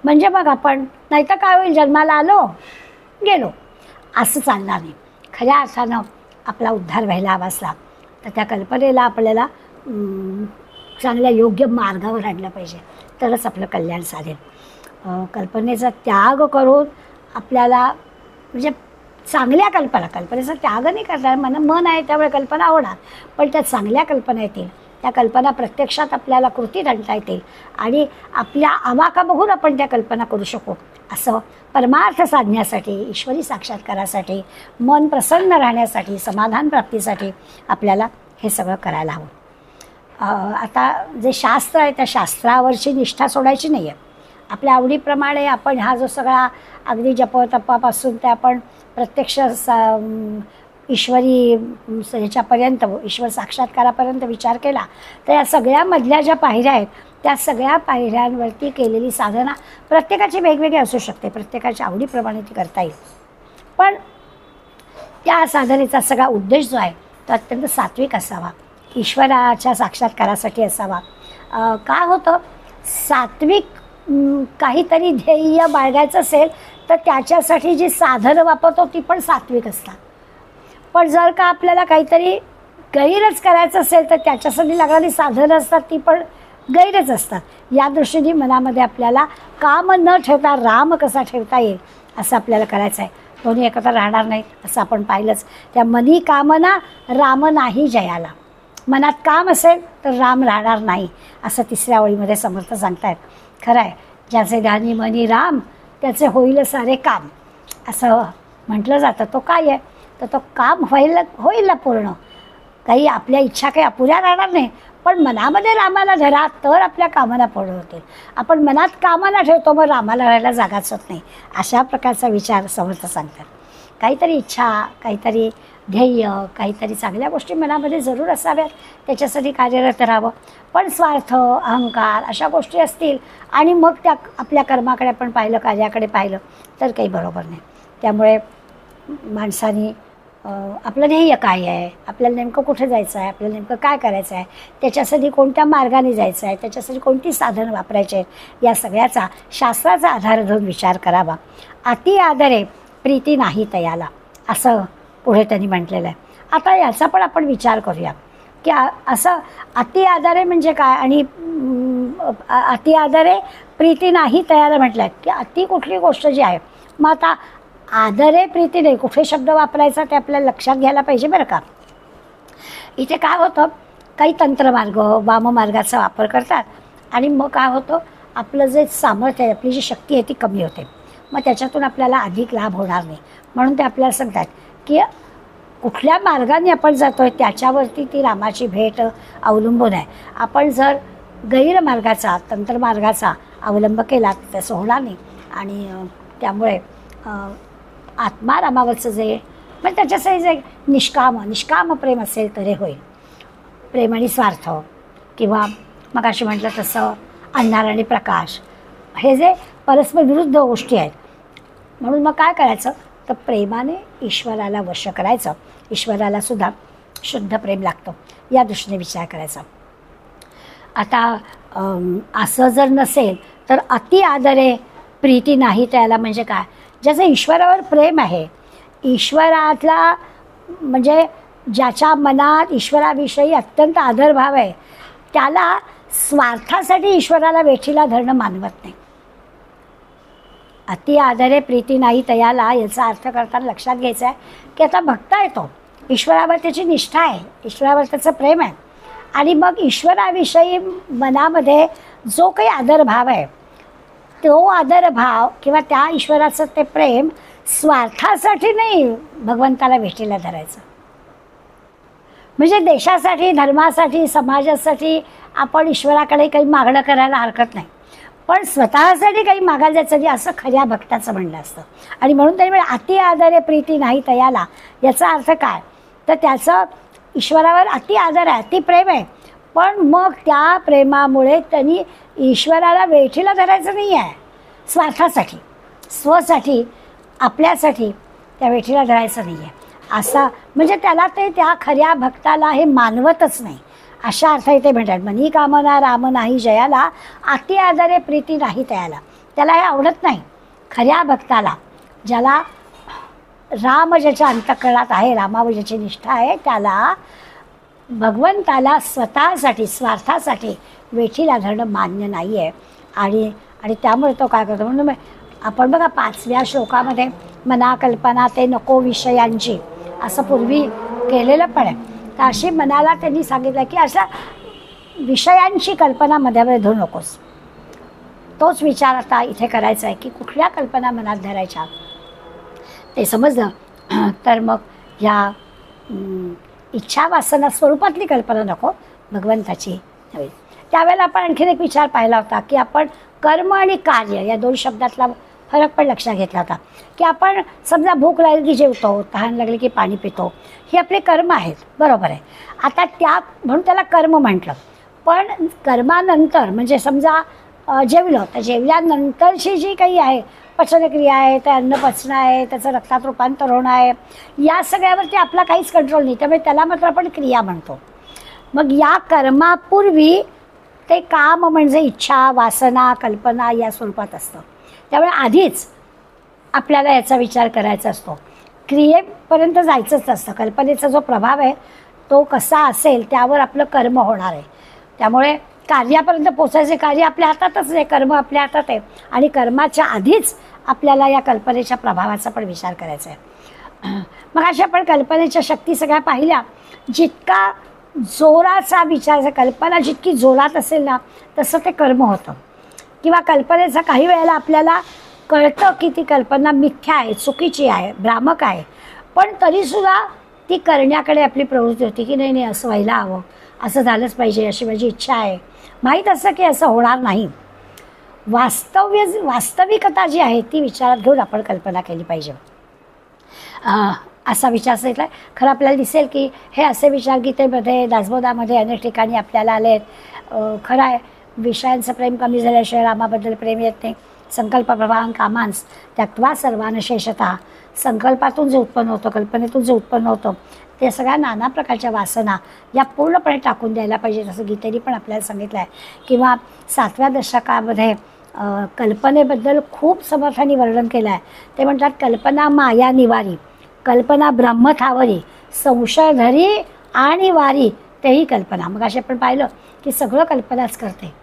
म्हणजे मग आपण, नाही तर काय होईल, जन्माला आलो गेलो असं चालणार नाही. खऱ्या अर्थानं आपला उद्धार व्हायला हवा असला तर त्या कल्पनेला आपल्याला चांगल्या योग्य मार्गावर आणलं पाहिजे. तरच आपलं कल्याण साधेल. कल्पनेचा त्याग करून आपल्याला, म्हणजे चांगल्या कल्पनेचा त्याग नाही करणार. मन आहे त्यामुळे कल्पना होणार, पण त्या चांगल्या कल्पना येतील. त्या कल्पना प्रत्यक्षात आपल्याला कृतीत आणता येतील आणि आपल्या आवाका बघून आपण त्या कल्पना करू शकू. असं परमार्थ साधण्यासाठी, ईश्वरी साक्षात्कारासाठी, मन प्रसन्न राहण्यासाठी, समाधान प्राप्तीसाठी आपल्याला हे सगळं करायला हवं. आता जे शास्त्र आहे त्या शास्त्रावरची निष्ठा सोडायची नाही आहे. आपल्या आवडीप्रमाणे आपण हा जो सगळा अगदी जपतपापासून ते आपण प्रत्यक्ष ईश्वरी ह्याच्यापर्यंत, ईश्वर साक्षात्कारापर्यंत विचार केला तर या सगळ्यामधल्या ज्या पायऱ्या आहेत त्या सगळ्या पायऱ्यांवरती केलेली साधना प्रत्येकाची वेगवेगळी असू शकते. प्रत्येकाच्या आवडीप्रमाणे ती करता येईल. पण त्या साधनेचा सगळा उद्देश जो आहे तो अत्यंत सात्विक असावा, ईश्वराच्या साक्षात्कारासाठी असावा. काय होतं, सात्विक काहीतरी ध्येय बाळगायचं असेल तर त्याच्यासाठी जी साधनं वापरतो ती पण सात्विक असतात. पण जर का आपल्याला काहीतरी गैरच करायचं असेल तर त्याच्यासाठी लागणारी साधनं असतात ती पण गैरच असतात. या दृष्टीने मनामध्ये आपल्याला काम न ठेवता राम कसा ठेवता येईल असं आपल्याला करायचं आहे. दोन्ही एकत्र राहणार नाहीत असं आपण पाहिलंच. त्या मनी कामना राम नाही जयाला. मनात काम असेल तर राम राहणार नाही असं तिसऱ्या ओळीमध्ये समर्थ सांगतायत. खरं आहे, ज्याचे गाणी मनी राम त्याचे होईल सारे काम असं म्हटलं जातं. तो काय आहे, तर तो काम होईल ना पूर्ण. काही आपल्या इच्छा काही अपुऱ्या राहणार नाही, पण मनामध्ये रामाला धरा तर आपल्या कामना पूर्ण होतील. आपण मनात कामना ठेवतो मग रामाला राहायला जागाच होत नाही. अशा प्रकारचा विचार समर्थ सांगतात. काहीतरी इच्छा, काहीतरी ध्येय, काहीतरी चांगल्या गोष्टी मनामध्ये जरूर असाव्यात, त्याच्यासाठी कार्यरत राहावं. पण स्वार्थ, अहंकार अशा गोष्टी असतील आणि मग त्या आपल्या कर्माकडे आपण पाहिलं, कार्याकडे पाहिलं तर काही बरोबर नाही. त्यामुळे माणसाने आपलं ध्येय काय आहे, आपल्याला नेमकं कुठे जायचं आहे, आपल्याला नेमकं काय करायचं आहे, त्याच्यासाठी कोणत्या मार्गाने जायचं आहे, त्याच्यासाठी कोणती साधनं वापरायची आहेत, या सगळ्याचा शास्त्राचा आधार घेऊन विचार करावा. अति आदरे प्रीती नाही तयाला असं पुढे त्यांनी म्हटलेलं आहे. आता याचा पण आपण विचार करूया की असं अति आदरे म्हणजे काय आणि अति आदरे प्रीती नाही तयाला म्हटलं आहे की अति कुठली गोष्ट जी आहे. मग आता आदरे प्रीती नाही, कुठे शब्द वापरायचा ते आपल्याला लक्षात घ्यायला पाहिजे बरं का. इथे काय होतं, काही तंत्रमार्ग वाममार्गाचा वापर करतात आणि मग काय होतं, आपलं जे सामर्थ्य आहे, आपली जी शक्ती आहे ती कमी होते. मग त्याच्यातून आपल्याला अधिक लाभ होणार नाही. म्हणून ते आपल्याला सांगतात की कुठल्या मार्गाने आपण जातो आहे त्याच्यावरती ती रामाची भेट अवलंबून आहे. आपण जर गैरमार्गाचा, तंत्रमार्गाचा अवलंब केला तर तसं होणार नाही. आणि त्यामुळे आत्मा रामावरचं जे म्हणजे त्याच्यासाठी जे निष्काम प्रेम असेल तर हे होईल. प्रेम आणि स्वार्थ किंवा मग अशी म्हटलं तसं अंधार आणि प्रकाश, हे जे परस्पर विरुद्ध गोष्टी आहेत. म्हणून मग काय करायचं तर प्रेमाने ईश्वराला वश करायचं. ईश्वराला सुद्धा शुद्ध प्रेम लागतं, या दृष्टीने विचार करायचा. आता असं जर नसेल तर अति आदरे प्रीती नाही त्याला म्हणजे काय, ज्याचं ईश्वरावर प्रेम आहे, ईश्वरातला म्हणजे ज्याच्या मनात ईश्वराविषयी अत्यंत आदरभाव आहे, त्याला स्वार्थासाठी ईश्वराला वेठीला धरणं मानवत नाही. अति आदरे प्रीती नाही तयाला, याचा अर्थ करताना लक्षात घ्यायचा आहे की आता भक्त आहे तो, ईश्वरावर त्याची निष्ठा आहे, ईश्वरावर त्याचं प्रेम आहे. आणि मग ईश्वराविषयी मनामध्ये जो काही आदरभाव आहे, तो आदरभाव किंवा त्या ईश्वराचं ते प्रेम स्वार्थासाठी नाही भगवंताला भेटीला धरायचं. म्हणजे देशासाठी, धर्मासाठी, समाजासाठी आपण ईश्वराकडे काही मागणं करायला हरकत नाही, पण स्वतःसाठी काही मागायला जायचं नाही, असं खऱ्या भक्ताचं म्हणणं असतं. आणि म्हणून त्यांनी अति आदरे प्रीती नाही तयाला, याचा अर्थ काय तर त्याचं ईश्वरावर अति आदर आहे, अति प्रेम आहे, पण मग त्या प्रेमामुळे त्यांनी ईश्वराला वेठीला धरायचं नाही आहे, स्वार्थासाठी, स्वसाठी, आपल्यासाठी त्या वेठीला धरायचं नाही आहे. असा म्हणजे त्याला ते त्या खऱ्या भक्ताला हे मानवतच नाही, अशा अर्थ इथे म्हणतात. मनी कामना राम नाही जयाला, अति आदरे प्रीती नाही तयाला. त्याला हे आवडत नाही. खऱ्या भक्ताला, ज्याला राम ज्याच्या अंतःकरणात आहे, रामावर ज्याची निष्ठा आहे, त्याला भगवंताला स्वतःसाठी, स्वार्थासाठी वेठीला धरणं मान्य नाही आहे. आणि त्यामुळे तो काय करतो म्हणून आपण बघा 5व्या श्लोकामध्ये मना कल्पना ते नको विषयांची असं पूर्वी केलेलं पण आहे. तर अशी मनाला त्यांनी सांगितलं की अशा विषयांची कल्पना मध्यामध्ये धरू नकोस. तोच विचार आता इथे करायचा आहे की कुठल्या कल्पना मनात धरायच्या ते समजलं तर मग ह्या इच्छा वासना स्वरूपातली कल्पना नको, भगवंताची नव्हे. त्यावेळेला आपण आणखीन एक विचार पाहिला होता की आपण कर्म आणि कार्य या दोन शब्दातला फरक पण लक्षात घेतला होता. की आपण समजा भूक लागली की जेवतो, तहान लागली की पाणी पितो, ही आपले कर्म आहेत, बरोबर आहे. आता त्या म्हणून त्याला कर्म म्हटलं. पण कर्मानंतर म्हणजे समजा जेवलं तर जेवल्यानंतरची जी काही आहे पचनक्रिया आहे, ते अन्न पचणं आहे, त्याचं रक्तात रूपांतर होणं आहे, या सगळ्यावरती आपला काहीच कंट्रोल नाही, त्यामुळे त्याला मात्र आपण क्रिया म्हणतो. मग या कर्मापूर्वी ते काम म्हणजे इच्छा, वासना, कल्पना या स्वरूपात असतं. त्यामुळे आधीच आपल्याला याचा विचार करायचा असतो. क्रियेपर्यंत जायचंच असतं. कल्पनेचा जो प्रभाव आहे तो कसा असेल त्यावर आपलं कर्म होणार आहे. त्यामुळे कार्यापर्यंत पोचायचे, कार्य आपल्या हातातच आहे, कर्म आपल्या हातात आहे. आणि कर्माच्या आधीच आपल्याला या कल्पनेच्या प्रभावाचा पण विचार करायचा आहे. मग अशा आपण कल्पनेच्या शक्ती सगळ्या पाहिल्या. जितका जोराचा विचार, कल्पना जितकी जोरात असेल ना तसं ते कर्म होतं. किंवा कल्पनेचं काही वेळेला आपल्याला कळतं की ती कल्पना मिथ्या आहे, चुकीची आहे, भ्रामक आहे, पण तरीसुद्धा ती करण्याकडे आपली प्रवृत्ती होती की नाही असं व्हायला हवं, असं झालंच पाहिजे, अशी माझी इच्छा आहे. माहीत असं की असं होणार नाही. वास्तविकता जी आहे ती विचारात घेऊन आपण कल्पना केली पाहिजे. असा विचार सांगितला. खरं आपल्याला दिसेल की हे असे विचार गीतेमध्ये, दासबोधामध्ये अनेक ठिकाणी आपल्याला आले आहेत. खरं आहे, विषयांचं प्रेम कमी झाल्याशिवाय रामाबद्दल प्रेम येत नाही. संकल्प प्रभावान कामांस त्याक्त्वा सर्वान शेषतः. संकल्पातून जे उत्पन्न होतं, कल्पनेतून जे उत्पन्न होतं, ते सगळ्या नाना प्रकारच्या वासना या पूर्णपणे टाकून द्यायला पाहिजे, असं गीतेने पण आपल्याला सांगितलं आहे. किंवा 7व्या दशकामध्ये कल्पनेबद्दल खूप समर्थांनी वर्णन केलं आहे. ते म्हणतात कल्पना माया निवारी, कल्पना ब्रह्मथावरी, संशय धरी आणि वारी तेही कल्पना. मग असे आपण पाहिलं की सगळं कल्पनाच करते.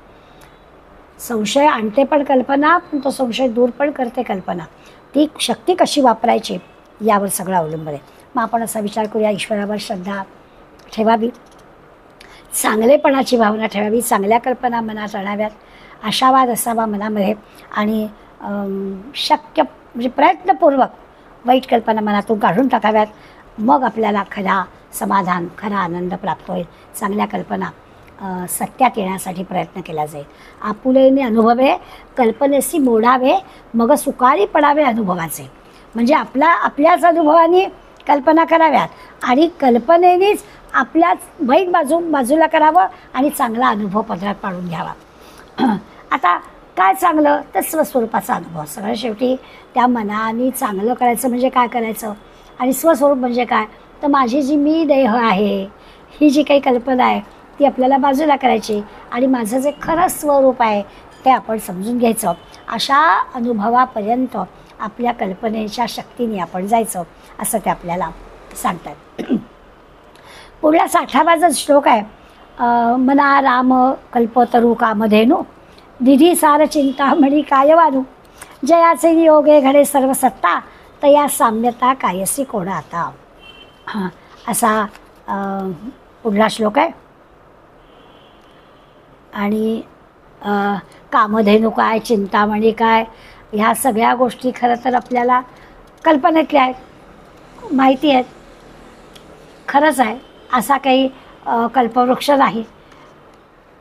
संशय आणते पण कल्पना, पण तो संशय दूर पण करते कल्पना. ती शक्ती कशी वापरायची यावर सगळं अवलंबून आहे. मग आपण असा विचार करूया, ईश्वरावर श्रद्धा ठेवावी, चांगलेपणाची भावना ठेवावी, चांगल्या कल्पना मनात आणाव्यात. आशावाद असावा मनामध्ये आणि शक्य म्हणजे प्रयत्नपूर्वक वाईट कल्पना मनातून काढून टाकाव्यात. मग आपल्याला खरा समाधान, खरा आनंद प्राप्त होईल. चांगल्या कल्पना सत्यात येण्यासाठी प्रयत्न केला जाईल. आपुलेने अनुभवे कल्पनेसी मोडावे, मग सुखारी पडावे अनुभवाचे. म्हणजे आपल्याच अनुभवाने कल्पना कराव्यात आणि कल्पनेनेच आपल्याच वाईट बाजूला करावं आणि चांगला अनुभव पदरात पाडून घ्यावा. आता काय चांगलं तर स्वस्वरूपाचा अनुभव. सगळ्यात शेवटी त्या मनाने चांगलं करायचं म्हणजे काय करायचं आणि स्वस्वरूप म्हणजे काय तर माझी जी मी देह आहे, ही जी काही कल्पना आहे ती आपल्याला बाजूला करायची आणि माझं जे खरं स्वरूप आहे ते आपण समजून घ्यायचं. अशा अनुभवापर्यंत आपल्या कल्पनेच्या शक्तीने आपण जायचं असं ते आपल्याला सांगतात. पुढला 60वा जो श्लोक आहे, मना राम कल्पतरू कामधेनू निधी सार चिंतामणी कायवानू जयाचे योगे घडे सर्व सत्ता तया साम्यता कायसी कोणा आता. असा पुढला श्लोक आहे. आणि कामधेनू काय, चिंतामणी काय, ह्या सगळ्या गोष्टी खरं तर आपल्याला कल्पनेतल्या आहेत, माहिती आहेत. खरंच आहे असा काही कल्पवृक्ष नाही,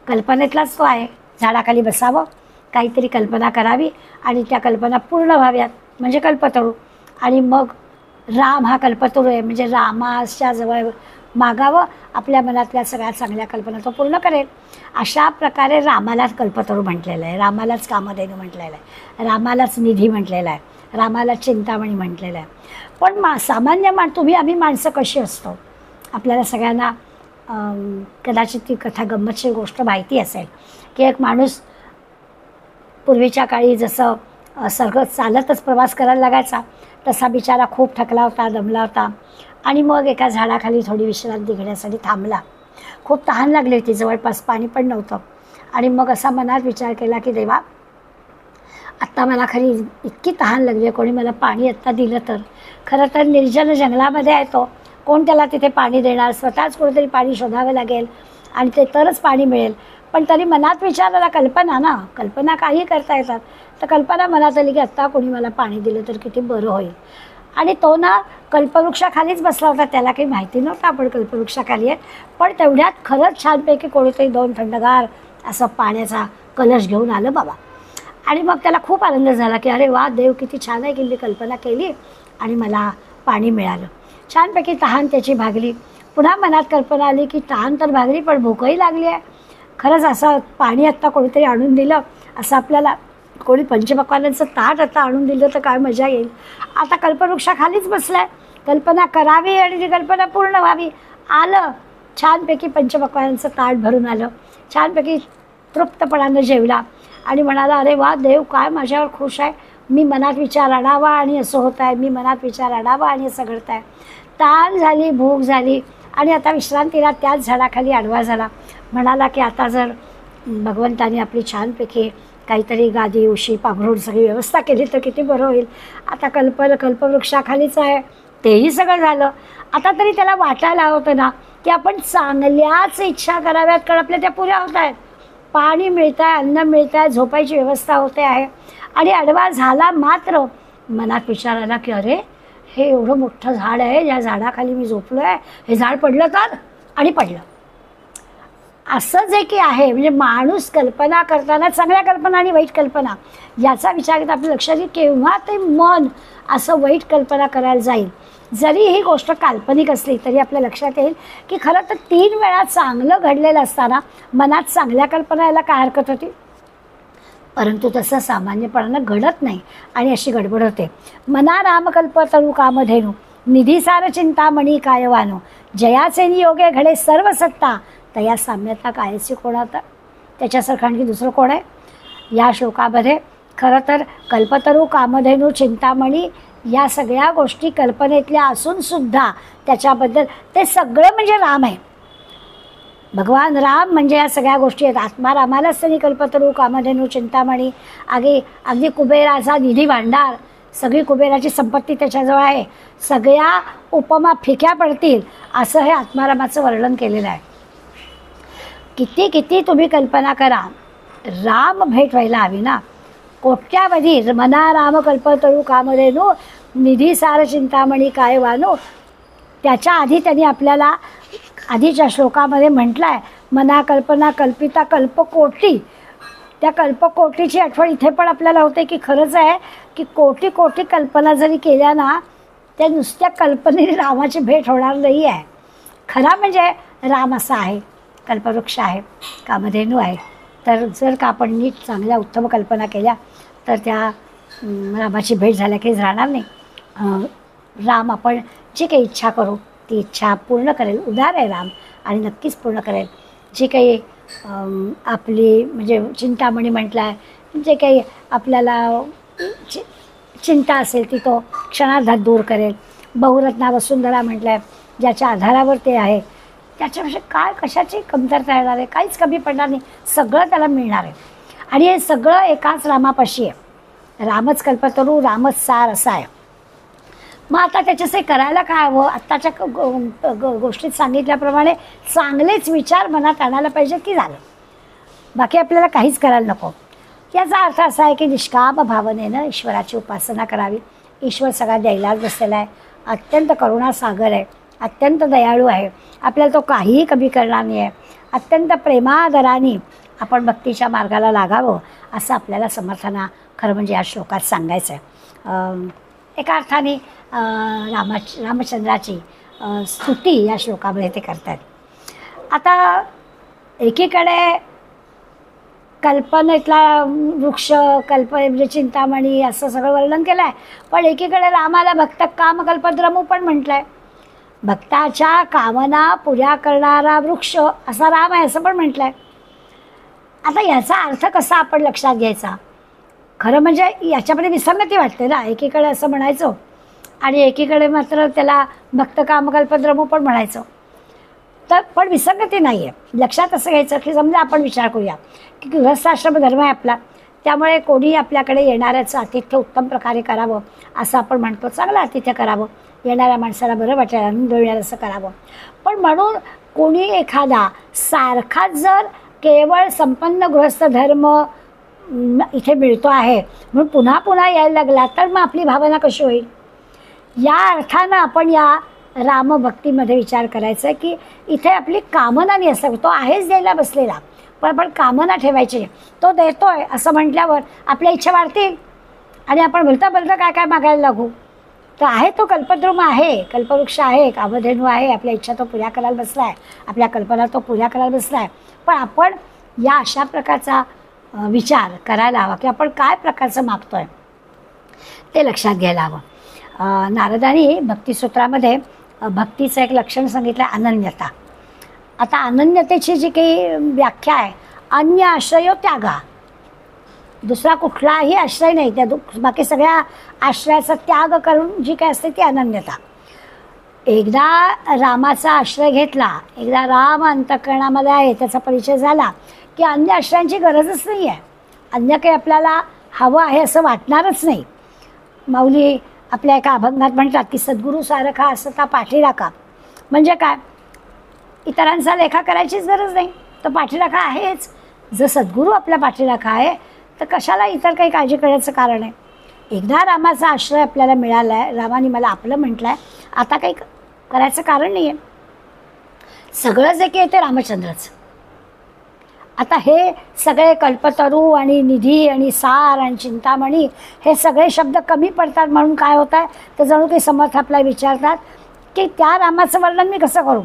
कल्पनेतलाच तो आहे. झाडाखाली बसावं, काहीतरी कल्पना करावी आणि त्या कल्पना पूर्ण व्हाव्यात म्हणजे कल्पतरू. आणि मग राम हा कल्पतरू आहे म्हणजे रामाच्या जवळ मागावं, आपल्या मनातल्या सगळ्या चांगल्या कल्पना तो पूर्ण करेल. अशा प्रकारे रामालाच कल्पतरू म्हटलेलं आहे, रामालाच कामधेनू म्हटलेलं आहे, रामालाच निधी म्हटलेला आहे, रामालाच चिंतामणी म्हटलेलं आहे. पण सामान्य आम्ही माणसं कशी असतो आपल्याला सगळ्यांना कदाचित ती कथा गंमतशीर गोष्ट माहिती असेल की एक माणूस पूर्वीच्या काळी जसं सगळं चालतच प्रवास करायला लागायचा तसा बिचारा खूप थकला होता, दमला होता आणि मग एका झाडाखाली थोडी विश्रांती घेण्यासाठी थांबला. खूप तहान लागली होती, जवळपास पाणी पण नव्हतं. आणि मग असा मनात विचार केला की देवा, आत्ता मला खरी इतकी तहान लागली आहे, कोणी मला पाणी आत्ता दिलं तर. खरं तर निर्जन जंगलामध्ये आहे तो, कोण त्याला तिथे पाणी देणार, स्वतःच कुठेतरी पाणी शोधावं लागेल आणि ते तरच पाणी मिळेल. पण तरी मनात विचारायला कल्पना काही करता येतात. तर कल्पना मनात आली की आत्ता कोणी मला पाणी दिलं तर किती बरं होईल. आणि तो ना कल्पवृक्षाखालीच बसला होता, त्याला काही माहिती नव्हतं आपण कल्पवृक्षाखाली आहे. पण तेवढ्यात खरंच छानपैकी कोणीतरी 2 थंडगार असं पाण्याचा कलश घेऊन आलं बाबा. आणि मग त्याला खूप आनंद झाला की अरे वा, देव किती छान आहे की मी कल्पना केली आणि मला पाणी मिळालं. छानपैकी तहान त्याची भागली. पुन्हा मनात कल्पना आली की तहान तर भागली पण भूकही लागली आहे. खरंच असं पाणी आत्ता कोणीतरी आणून दिलं, असं आपल्याला कोणी पंचपक्वान्नांचं ताट आता आणून दिलं तर काय मजा येईल. आता कल्पवृक्षाखालीच बसलाय, कल्पना करावी आणि ती कल्पना पूर्ण व्हावी. आलं छानपैकी पंचपक्वान्नांचं ताट भरून आलं, छानपैकी तृप्तपणानं जेवला आणि म्हणाला अरे वा, देव काय माझ्यावर खुश आहे. मी मनात विचार आणावा आणि असं होत आहे, मी मनात विचार आणावा आणि असं घडत आहे. ताण झाली, भूक झाली आणि आता विश्रांतीला त्याच झाडाखाली आडवा झाला. म्हणाला की आता जर भगवंताने आपली छानपैकी काहीतरी गादी उशी पांघरून सगळी व्यवस्था केली तर किती बरं होईल. आता कल्पवृक्षाखालीच आहे, तेही सगळं झालं. आता तरी त्याला वाटायला होतं ना की आपण चांगल्याच इच्छा कराव्यात, कारण आपल्या त्या पुऱ्या होत आहेत. पाणी मिळत आहे, अन्न मिळत आहे, झोपायची व्यवस्था होते आहे. आणि आडवा झाला मात्र मनात विचार आला की अरे, हे एवढं मोठं झाड आहे, या झाडाखाली मी झोपलो आहे, हे झाड पडलं तर, आणि पडलं. असं जे की आहे म्हणजे माणूस कल्पना करताना चांगल्या कल्पना आणि वाईट कल्पना याचा विचार करता आपल्या लक्षात येईल केव्हा ते मन असं वाईट कल्पना करायला जाईल. जरी ही गोष्ट काल्पनिक असली तरी आपल्या लक्षात येईल की खरं तर 3 वेळा चांगलं घडलेलं असताना मनात चांगल्या कल्पना यायला काय हरकत होती. परंतु तसं सामान्यपणानं घडत नाही आणि अशी गडबड होते. मना रामकल्पतरू कामधेनू निधीसार चिंतामणी कायवानो जयाचे नियोगे घडे सर्व सत्ता तया साम्यता कायची कोण आता. त्याच्यासारखं आणखी दुसरं कोण आहे. या श्लोकामध्ये खरं तर कल्पतरू कामधेनू चिंतामणी या सगळ्या गोष्टी कल्पनेतल्या असूनसुद्धा त्याच्याबद्दल ते सगळं म्हणजे राम आहे. भगवान राम म्हणजे या सगळ्या गोष्टी आहेत. आत्मा रामालाच त्यांनी कल्पतरू कामधेनू चिंतामणी अगदी कुबेराचा निधी भांडार, सगळी कुबेराची संपत्ती त्याच्याजवळ आहे. सगळ्या उपमा फिक्या पडतील असं हे आत्मारामाचं वर्णन केलेलं आहे. किती तुम्ही कल्पना करा राम भेट व्हायला हवी ना. कोट्यावधी मना राम कल्पतरू कामधेनू निधी सार चिंतामणी काय वानू. त्याच्या आधी त्यांनी आपल्याला आधीच्या श्लोकामध्ये म्हटलं आहे, मना कल्पना कल्पिता कल्पकोटी. त्या कल्पकोटीची आठवण इथे पण आपल्याला होते की खरंच आहे की कोटी कोटी कल्पना जरी केल्या ना, त्या नुसत्या कल्पनेने रामाची भेट होणार नाही आहे. खरा म्हणजे राम असा आहे, कल्पवृक्ष आहे, कामधेनू आहे. तर जर का आपण नीट चांगल्या उत्तम कल्पना केल्या तर त्या रामाची भेट झाल्या काही राहणार नाही. राम आपण जी काही इच्छा करू ती इच्छा पूर्ण करेल. उदार आहे राम आणि नक्कीच पूर्ण करेल. जी काही आपली म्हणजे चिंतामणी म्हटलं आहे, जे काही आपल्याला चिंता असेल ती तो क्षणार्धात दूर करेल. बहुरत्ना वसुंधरा म्हटलं आहे, ज्याच्या आधारावर ते आहे त्याच्यापेक्षा काय कशाची कमतरता येणार आहे, काहीच कमी पडणार नाही, सगळं त्याला मिळणार आहे. आणि हे सगळं एकाच रामापाशी आहे. रामच कल्पतरू रामच सार असा आहे. मग आता त्याच्यासाठी करायला काय हवं? आत्ताच्या गोष्टीत सांगितल्याप्रमाणे चांगलेच विचार मनात आणायला पाहिजे की झालं, बाकी आपल्याला काहीच करायला नको. याचा अर्थ असा आहे की निष्काम भावनेनं ईश्वराची उपासना करावी. ईश्वर सगळा द्यायलाच बसलेला आहे, अत्यंत करुणासागर आहे, अत्यंत दयाळू आहे. आपल्याला तो काहीही कमी करणार नाही आहे. अत्यंत प्रेमादराने आपण भक्तीच्या मार्गाला लागावं असं आपल्याला समर्थना खरं म्हणजे या श्लोकात सांगायचं आहे. एका अर्थाने रामचंद्राची स्तुती या श्लोकामध्ये ते करतात. आता एकीकडे कल्पनेतला वृक्ष म्हणजे चिंतामणी असं सगळं वर्णन केलं आहे, पण एकीकडे रामाला भक्त काम कल्पद्रमू पण म्हटलं आहे. भक्ताच्या कामना पुऱ्या करणारा वृक्ष असा राम आहे असं पण म्हटलं आहे. आता याचा अर्थ कसा आपण लक्षात घ्यायचा? खरं म्हणजे याच्यामध्ये विसंगती वाटते ना. एकीकडे असं म्हणायचं आणि एकीकडे मात्र त्याला भक्त कामकल्पद्रमू पण म्हणायचं, तर पण विसंगती नाही आहे. लक्षात असं घ्यायचं की समजा आपण विचार करूया की गृहस्थाश्रम धर्म आहे आपला, त्यामुळे कोणी आपल्याकडे येणाऱ्याचं आतिथ्य उत्तम प्रकारे करावं असं आपण म्हणतो. चांगलं आतिथ्य करावं, येणाऱ्या माणसाला बरं वाटेल, आनंद मिळेल असं करावं. पण म्हणून कोणी एखादा सारखाच जर केवळ संपन्न गृहस्थ धर्म इथे मिळतो आहे म्हणून पुन्हा पुन्हा यायला लागला तर मग आपली भावना कशी होईल? या अर्थानं आपण या रामभक्तीमध्ये विचार करायचा की इथे आपली कामना नाही असं, तो आहेच द्यायला बसलेला पण आपण कामना ठेवायची. तो देतोय असं म्हटल्यावर आपल्या इच्छा वाढतील आणि आपण भलता भलता काय काय मागायला लागू. तर आहे तो कल्पद्रुम आहे, कल्पवृक्ष आहे, कामधेनू आहे, आपल्या इच्छा तो पुऱ्या करायला बसला आहे, आपल्या कल्पना तो पुऱ्या करायला बसला आहे. पण आपण या अशा प्रकारचा विचार करायला हवा की आपण काय प्रकारचं मागतोय ते लक्षात घ्यायला हवं. नारदांनी भक्तिसूत्रामध्ये भक्तीचं एक लक्षण सांगितलं आहे, अनन्यता. आता अनन्यतेची जी काही व्याख्या आहे, अन्य आश्रयो त्यागा, दुसरा कुठलाही आश्रय नाही, त्या बाकी सगळ्या आश्रयाचा त्याग करून जी काय असते ती अनन्यता. एकदा रामाचा आश्रय घेतला, एकदा राम अंतःकरणामध्ये आहे त्याचा परिचय झाला की अन्य आश्रयांची गरजच नाही आहे. अन्य काही आपल्याला हवं आहे असं वाटणारच नाही. माऊली आपल्या एका अभंगात म्हणतात की सद्गुरू सारखा असता पाठीराखा. म्हणजे काय? इतरांचा लेखा करायचीच गरज नाही, तर पाठीराखा आहेच. जर सद्गुरू आपल्या पाठीराखा आहे तर कशाला इतर काही काळजी करण्याचं कारण आहे? एकदा रामाचा आश्रय आपल्याला मिळाला आहे, रामाने मला आपलं म्हटलं आहे, आता काही करायचं कारण नाही आहे. सगळं जे काही ते रामचंद्रच. आता हे सगळे कल्पतरू आणि निधी आणि सार आणि चिंतामणी हे सगळे शब्द कमी पडतात म्हणून काय होत आहे तर जणू काही समर्थ आपल्याला विचारतात की त्या रामाचं वर्णन मी कसं करू?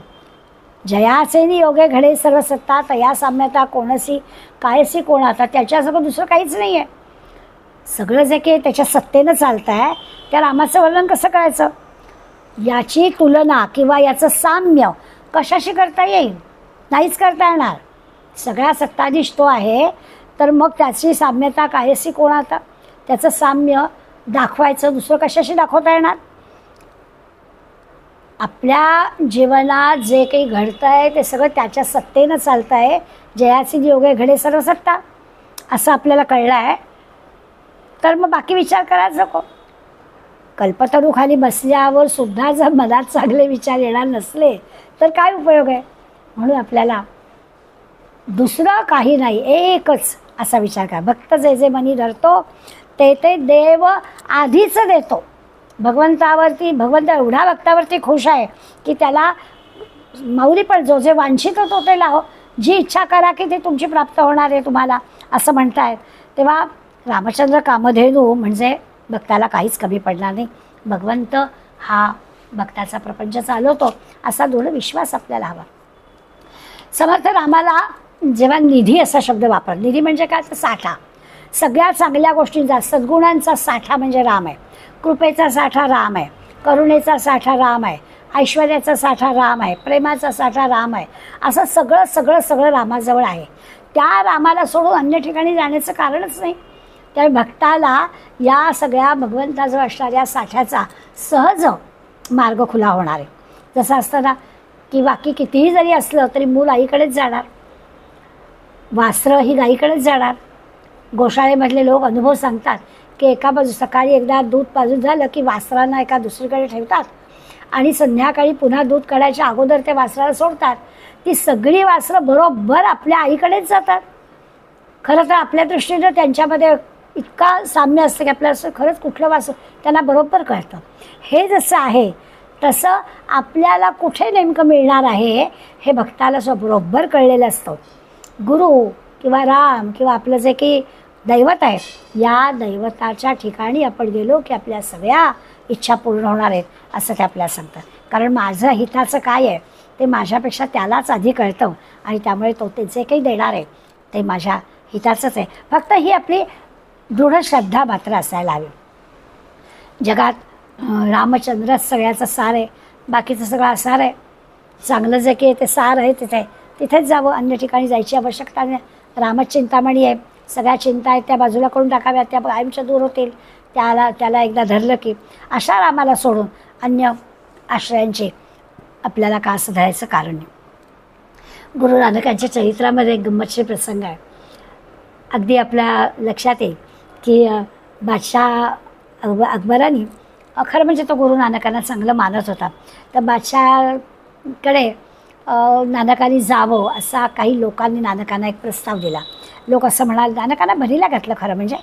जयासेनी योगे घडे सर्व सत्ता तया साम्यता कोणसी कायसी कोणाता. त्याच्यासोबत दुसरं काहीच नाही आहे. सगळं जे काही त्याच्या सत्तेनं चालतं आहे त्या रामाचं वर्णन कसं करायचं? याची तुलना किंवा याचं साम्य कशाशी करता येईल? नाहीच करता येणार. सगळ्या सत्ताधीश तो आहे, तर मग त्याची साम्यता कायसी कोणाता, त्याचं साम्य दाखवायचं दुसरं कशाशी दाखवता येणार? आपल्या जीवनात जे काही घडतं आहे ते सगळं त्याच्या सत्तेनं चालतं आहे. जयाची योगे घडे सर्व सत्ता असं आपल्याला कळलं आहे. तर मग बाकी विचार करायचा नको. कल्पतरूखाली बसल्यावर सुद्धा जर मनात चांगले विचार येणार नसले तर काय उपयोग आहे? म्हणून आपल्याला दुसरं काही नाही, एकच असा विचार करा. भक्त जे जे मनी धरतो ते ते देव आधीच देतो. भगवंत एवढ्या भक्तावरती खुश आहे की त्याला माऊली पण जो जे वांछित होतो ते लाहो, जी इच्छा करा की ते तुमची प्राप्त होणार आहे तुम्हाला, असं म्हणतायत. तेव्हा रामचंद्र कामधेनू म्हणजे भक्ताला काहीच कमी पडणार नाही. भगवंत हा भक्ताचा प्रपंच चालवतो असा दृढ विश्वास आपल्याला हवा. समर्थ रामाला जेव्हा निधी असा शब्द वापर, निधी म्हणजे काय, तर साठा, सगळ्या चांगल्या गोष्टींचा सद्गुणांचा साठा म्हणजे राम आहे. कृपेचा साठा राम आहे, करुणेचा साठा राम आहे, ऐश्वर्याचा साठा राम आहे, प्रेमाचा साठा राम आहे. असं सगळं सगळं सगळं रामाजवळ आहे. त्या रामाला सोडून अन्य ठिकाणी जाण्याचं कारणच नाही. त्यामुळे भक्ताला या सगळ्या भगवंताजवळ असणाऱ्या साठ्याचा सहज मार्ग खुला होणार आहे. जसं असतं ना की बाकी कितीही जरी असलं तरी मूल आईकडेच जाणार, वासरं ही गाईकडेच जाणार. गोशाळेमधले लोक अनुभव सांगतात की एका बाजू सकाळी एकदा दूध पाजून झालं की वासरांना एका दुसरीकडे ठेवतात आणि संध्याकाळी पुन्हा दूध काढायच्या अगोदर ते वासराला सोडतात. ती सगळी वासरं बरोबर आपल्या आईकडेच जातात. खरं तर आपल्या दृष्टीनं त्यांच्यामध्ये इतका साम्य असतं की आपल्याला असं खरंच कुठलं वासर त्यांना बरोबर कळतं. हे जसं आहे तसं आपल्याला कुठे नेमकं मिळणार आहे हे भक्ताला बरोबर कळलेलं असतं. गुरु किंवा राम किंवा आपलं जे की दैवत आहे, या दैवताच्या ठिकाणी आपण गेलो की आपल्या सगळ्या इच्छा पूर्ण होणार आहेत असं ते आपल्याला सांगतात. कारण माझं हिताचं काय आहे ते माझ्यापेक्षा त्यालाच आधी कळतं आणि त्यामुळे तो ते जे काही देणार आहे ते माझ्या हिताचंच आहे. फक्त ही आपली दृढ श्रद्धा मात्र असायला हवी. जगात रामचंद्रच सगळ्याचं सार आहे, बाकीचं सगळं असार आहे. चांगलं जे की ते सार आहे तिथेच जावं, अन्य ठिकाणी जायची आवश्यकता नाही. रामच चिंतामणी आहे, सगळ्या चिंता आहेत त्या बाजूला करून टाकाव्या, त्या कायमच्या दूर होतील. त्याला एकदा धरलं की अशा रामाला सोडून अन्य आश्रयांचे आपल्याला का असं धरायचं कारण नाही. गुरु नानकांच्या चरित्रामध्ये एक गंमतशीर प्रसंग आहे. अगदी आपल्या लक्षात येईल की बादशाह अकबराने, खरं म्हणजे तो गुरु नानकांना चांगलं मानत होता, तर बादशाहकडे नानकांनी जावं असा काही लोकांनी नानकांना एक प्रस्ताव दिला. लोक असं म्हणाले, नानकांना भरीला घातलं. खरं म्हणजे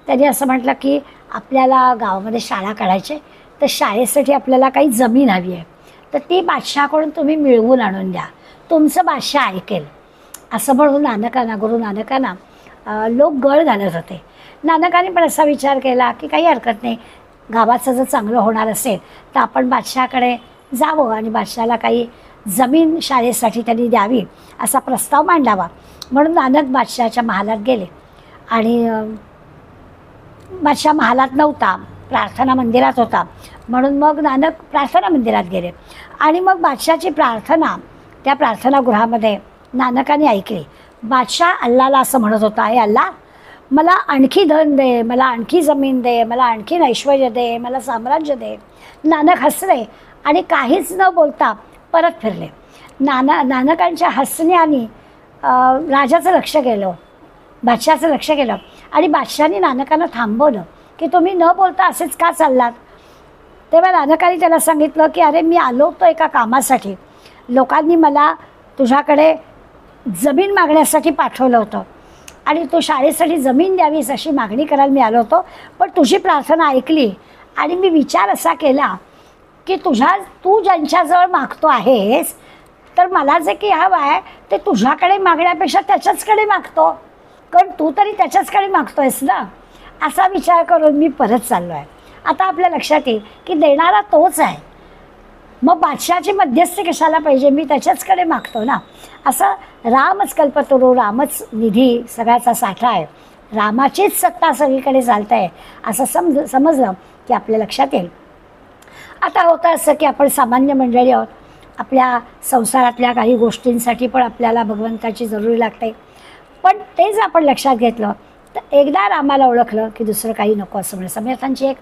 त्यांनी असं म्हटलं की आपल्याला गावामध्ये शाळा काढायची, तर शाळेसाठी आपल्याला काही जमीन हवी आहे, तर ती बादशाहकडून तुम्ही मिळवून आणून द्या, तुमचं बादशाह ऐकेल. असं म्हणून गुरु नानकांना लोक गळ घालत होते. नानकांनी पण असा विचार केला की काही हरकत नाही, गावाचं जर चांगलं होणार असेल तर आपण बादशाहकडे जावं आणि बादशाहला काही जमीन शाळेसाठी त्यांनी द्यावी असा प्रस्ताव मांडावा. म्हणून नानक बादशाहच्या महालात गेले आणि बादशाह महालात नव्हता, प्रार्थना मंदिरात होता. म्हणून मग नानक प्रार्थना मंदिरात गेले आणि मग बादशाहची प्रार्थना त्या प्रार्थनागृहामध्ये नानकांनी ऐकली. बादशाह अल्लाला असं म्हणत होता, हे अल्ला, मला आणखी धन दे, मला आणखी जमीन दे, मला आणखी ऐश्वर्य दे, मला साम्राज्य दे. नानक हसले आणि काहीच न बोलता परत फिरले. नानकांच्या हसण्याने राजाचं लक्ष गेलं, बादशाचं लक्ष गेलं आणि बादशाने नानकांना थांबवलं की तुम्ही न बोलता असेच का चाललात. तेव्हा नानकांनी त्याला सांगितलं की अरे मी आलो होतो एका कामासाठी, लोकांनी मला तुझ्याकडे जमीन मागण्यासाठी पाठवलं होतं आणि तू शाळेसाठी जमीन द्यावीस अशी मागणी करायला मी आलो होतो, पण तुझी प्रार्थना ऐकली आणि मी विचार असा केला की तू ज्यांच्याजवळ मागतो आहेस तर मला जे की हवं आहे ते तुझ्याकडे मागण्यापेक्षा त्याच्याचकडे मागतो, कारण तू तरी त्याच्याचकडे मागतो आहेस ना. असा विचार करून मी परत चाललो आहे. आता आपल्या लक्षात येईल की देणारा तोच आहे, मग बादशाहची मध्यस्थी कशाला पाहिजे, मी त्याच्याचकडे मागतो ना. असं रामच कल्पतरू, रामच निधी सगळ्याचा साठा आहे, रामाचीच सत्ता सगळीकडे चालत आहे असं समजलं की आपल्या लक्षात येईल. आता होतं असं की आपण सामान्य मंडळी आहोत, आपल्या संसारातल्या काही गोष्टींसाठी पण आपल्याला भगवंताची जरुरी लागते. पण ते जर आपण लक्षात घेतलं तर एकदा रामाला ओळखलं की दुसरं काही नको असं म्हणजे. समर्थांची एक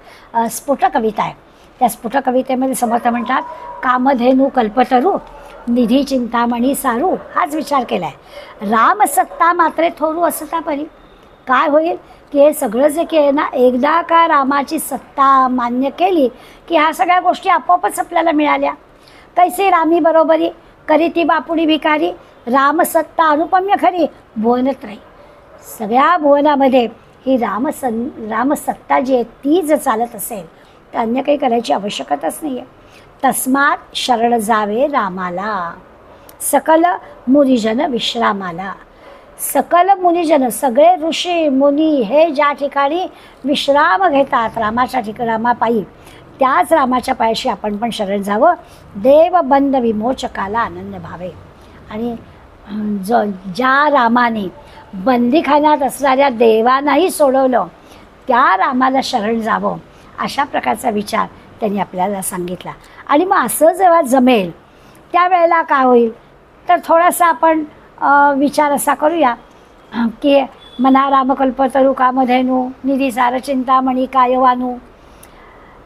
स्फुट कविता आहे, त्या स्फुट कवितेमध्ये समर्थ म्हणतात, कामधेनू कल्पतरू निधी चिंतामणी सारू. हाच विचार केला आहे, रामसत्ता मात्रे थोरू असता परी. काय होईल की हे सगळं जे की आहे ना, एकदा का रामाची सत्ता मान्य केली की ह्या सगळ्या गोष्टी आपोआपच आपल्याला मिळाल्या. कैसे रामी बरोबरी करी ती बापुडी भिकारी, रामसत्ता अनुपम्य खरी भुवनत्रयी. सगळ्या भुवनामध्ये ही रामसत्ता जी आहे ती जर चालत असेल तर अन्य काही करायची आवश्यकताच नाही आहे. तस्मात शरण जावे रामाला, सकल मुनिजन विश्रामाला. सकल मुनिजन, सगळे ऋषी मुनी हे ज्या ठिकाणी विश्राम घेतात रामापायी, त्याच रामाच्या पायाशी आपण पण शरण जावं. देवबंध विमोचकाला आनंद भावे. आणि ज्या रामाने बंदीखान्यात असणाऱ्या देवांनाही सोडवलं त्या रामाला शरण जावं, अशा प्रकारचा विचार त्यांनी आपल्याला सांगितला. आणि मग असं जेव्हा जमेल त्यावेळेला काय होईल तर थोडासा आपण विचार असा करूया की मना रामकल्पतरू कामधेनू निधी सार चिंतामणी कायवानू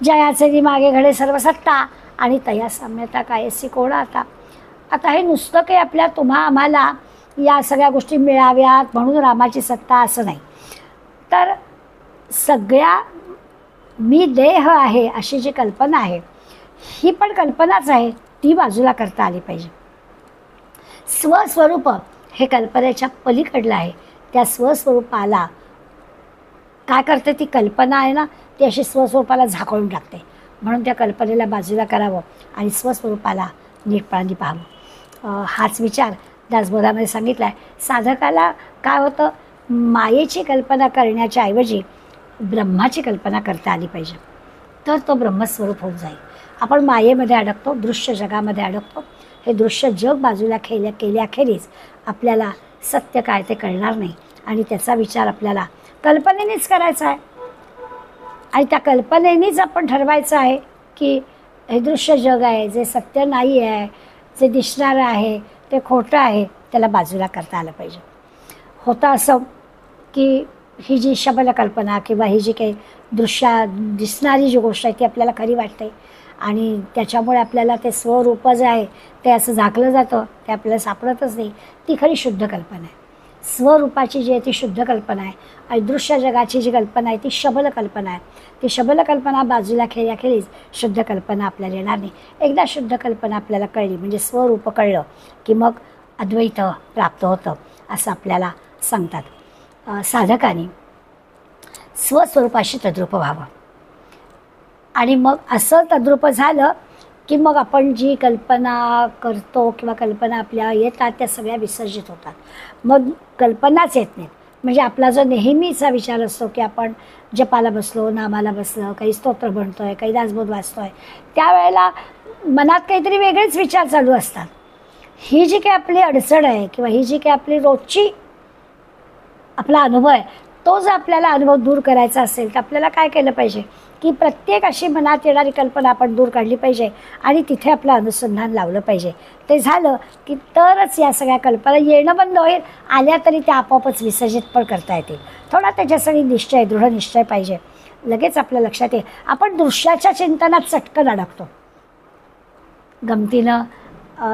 जयाचे मागे घडे सर्व सत्ता आणि तया साम्यता कायसी कोण. आता हे नुसतं काही आपल्या तुम्हा आम्हाला या सगळ्या गोष्टी मिळाव्यात म्हणून रामाची सत्ता असं नाही, तर सगळ्या मी देह आहे अशी जी कल्पना आहे ही पण कल्पनाच आहे, ती बाजूला करता आली पाहिजे. स्वस्वरूप हे कल्पनेच्या पलीकडलं आहे. त्या स्वस्वरूपाला काय करते, ती कल्पना आहे ना ती अशी स्वस्वरूपाला झाकळून टाकते. म्हणून त्या कल्पनेला बाजूला करावं आणि स्वस्वरूपाला नीटपणाने पाहावं. हाच विचार दासबोधामध्ये सांगितला आहे. साधकाला काय होतं, मायेची कल्पना करण्याच्या ऐवजी ब्रह्माची कल्पना करता आली पाहिजे, तर तो ब्रह्मस्वरूप होऊन जाईल. आपण मायेमध्ये अडकतो, दृश्य जगामध्ये अडकतो. हे दृश्य जग बाजूला केल्याखेरीज आपल्याला सत्य काय ते कळणार नाही आणि त्याचा विचार आपल्याला कल्पनेनेच करायचा आहे. आणि त्या कल्पनेनेच आपण ठरवायचं आहे की हे दृश्य जग आहे, जे सत्य नाही आहे, जे दिसणारं आहे ते खोटं आहे, त्याला बाजूला करता आलं पाहिजे. होतं असं की ही जी शबल कल्पना किंवा ही जी काही दिसणारी जी गोष्ट आहे ती आपल्याला खरी वाटते आणि त्याच्यामुळे आपल्याला ते स्वरूप जे आहे ते असं झाकलं जातं, ते आपल्याला सापडतच नाही. ती खरी शुद्ध कल्पना आहे. स्वरूपाची जी आहे ती शुद्ध कल्पना आहे आणि दृश्य जगाची जी कल्पना आहे ती शबल कल्पना आहे. ती शबल कल्पना बाजूला खेळल्याखेरीज शुद्ध कल्पना आपल्याला येणार नाही. एकदा शुद्ध कल्पना आपल्याला कळली म्हणजे स्वरूप कळलं की मग अद्वैत प्राप्त होतं असं आपल्याला सांगतात. साधकाने स्वस्वरूपाशी तद्रूप व्हावं आणि मग असं तद्रूप झालं की मग आपण जी कल्पना करतो किंवा कल्पना आपल्या येतात त्या सगळ्या विसर्जित होतात. मग कल्पनाच येत नाहीत. म्हणजे आपला जो नेहमीचा विचार असतो की आपण जपाला बसलो, नामाला बसलो, काही स्तोत्र म्हणतो आहे, काही दासबोध वाचतो आहे, त्यावेळेला मनात काहीतरी वेगळेच विचार चालू असतात. ही जी काही आपली अडचण आहे किंवा ही जी काही आपली रोजची आपला अनुभव आहे तो जर आपल्याला अनुभव दूर करायचा असेल तर आपल्याला काय केलं पाहिजे की प्रत्येक अशी मनात येणारी कल्पना आपण दूर काढली पाहिजे आणि तिथे आपलं अनुसंधान लावलं पाहिजे. ते झालं की तरच या सगळ्या कल्पना येणं बंद होईल. आल्या तरी त्या आपोआपच विसर्जित पण करता येतील. थोडा त्याच्यासाठी निश्चय, दृढ निश्चय पाहिजे. लगेच आपल्या लक्षात येईल. आपण दृश्याच्या चिंतनात चटकन अडकतो. गमतीनं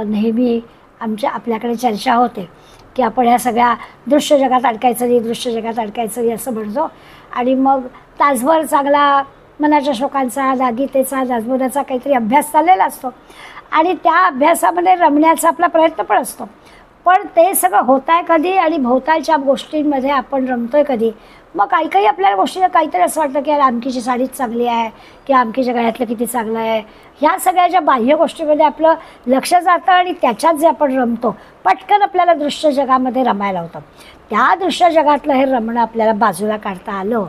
नेहमी आपल्याकडे चर्चा होते की आपण ह्या सगळ्या दृश्य जगात अडकायचं नाही असं म्हणतो आणि मग तासभर चांगला मनाच्या शोकांचा, गीतेचा, दासबोधाचा काहीतरी अभ्यास चाललेला असतो आणि त्या अभ्यासामध्ये रमण्याचा आपला प्रयत्न पण असतो. पण ते सगळं होत आहे कधी आणि भोवतालच्या गोष्टींमध्ये आपण रमतोय कधी. मग काही आपल्याला गोष्टीला काहीतरी असं वाटतं की यार अमकीची साडीच चांगली आहे किंवा अमकीच्या गळ्यातलं किती चांगलं आहे. ह्या सगळ्या ज्या बाह्य गोष्टीमध्ये आपलं लक्ष जातं आणि त्याच्यात जे आपण रमतो पटकन आपल्याला दृश्य जगामध्ये रमायला होतं. त्या दृश्य जगातलं हे रमणं आपल्याला बाजूला काढता आलं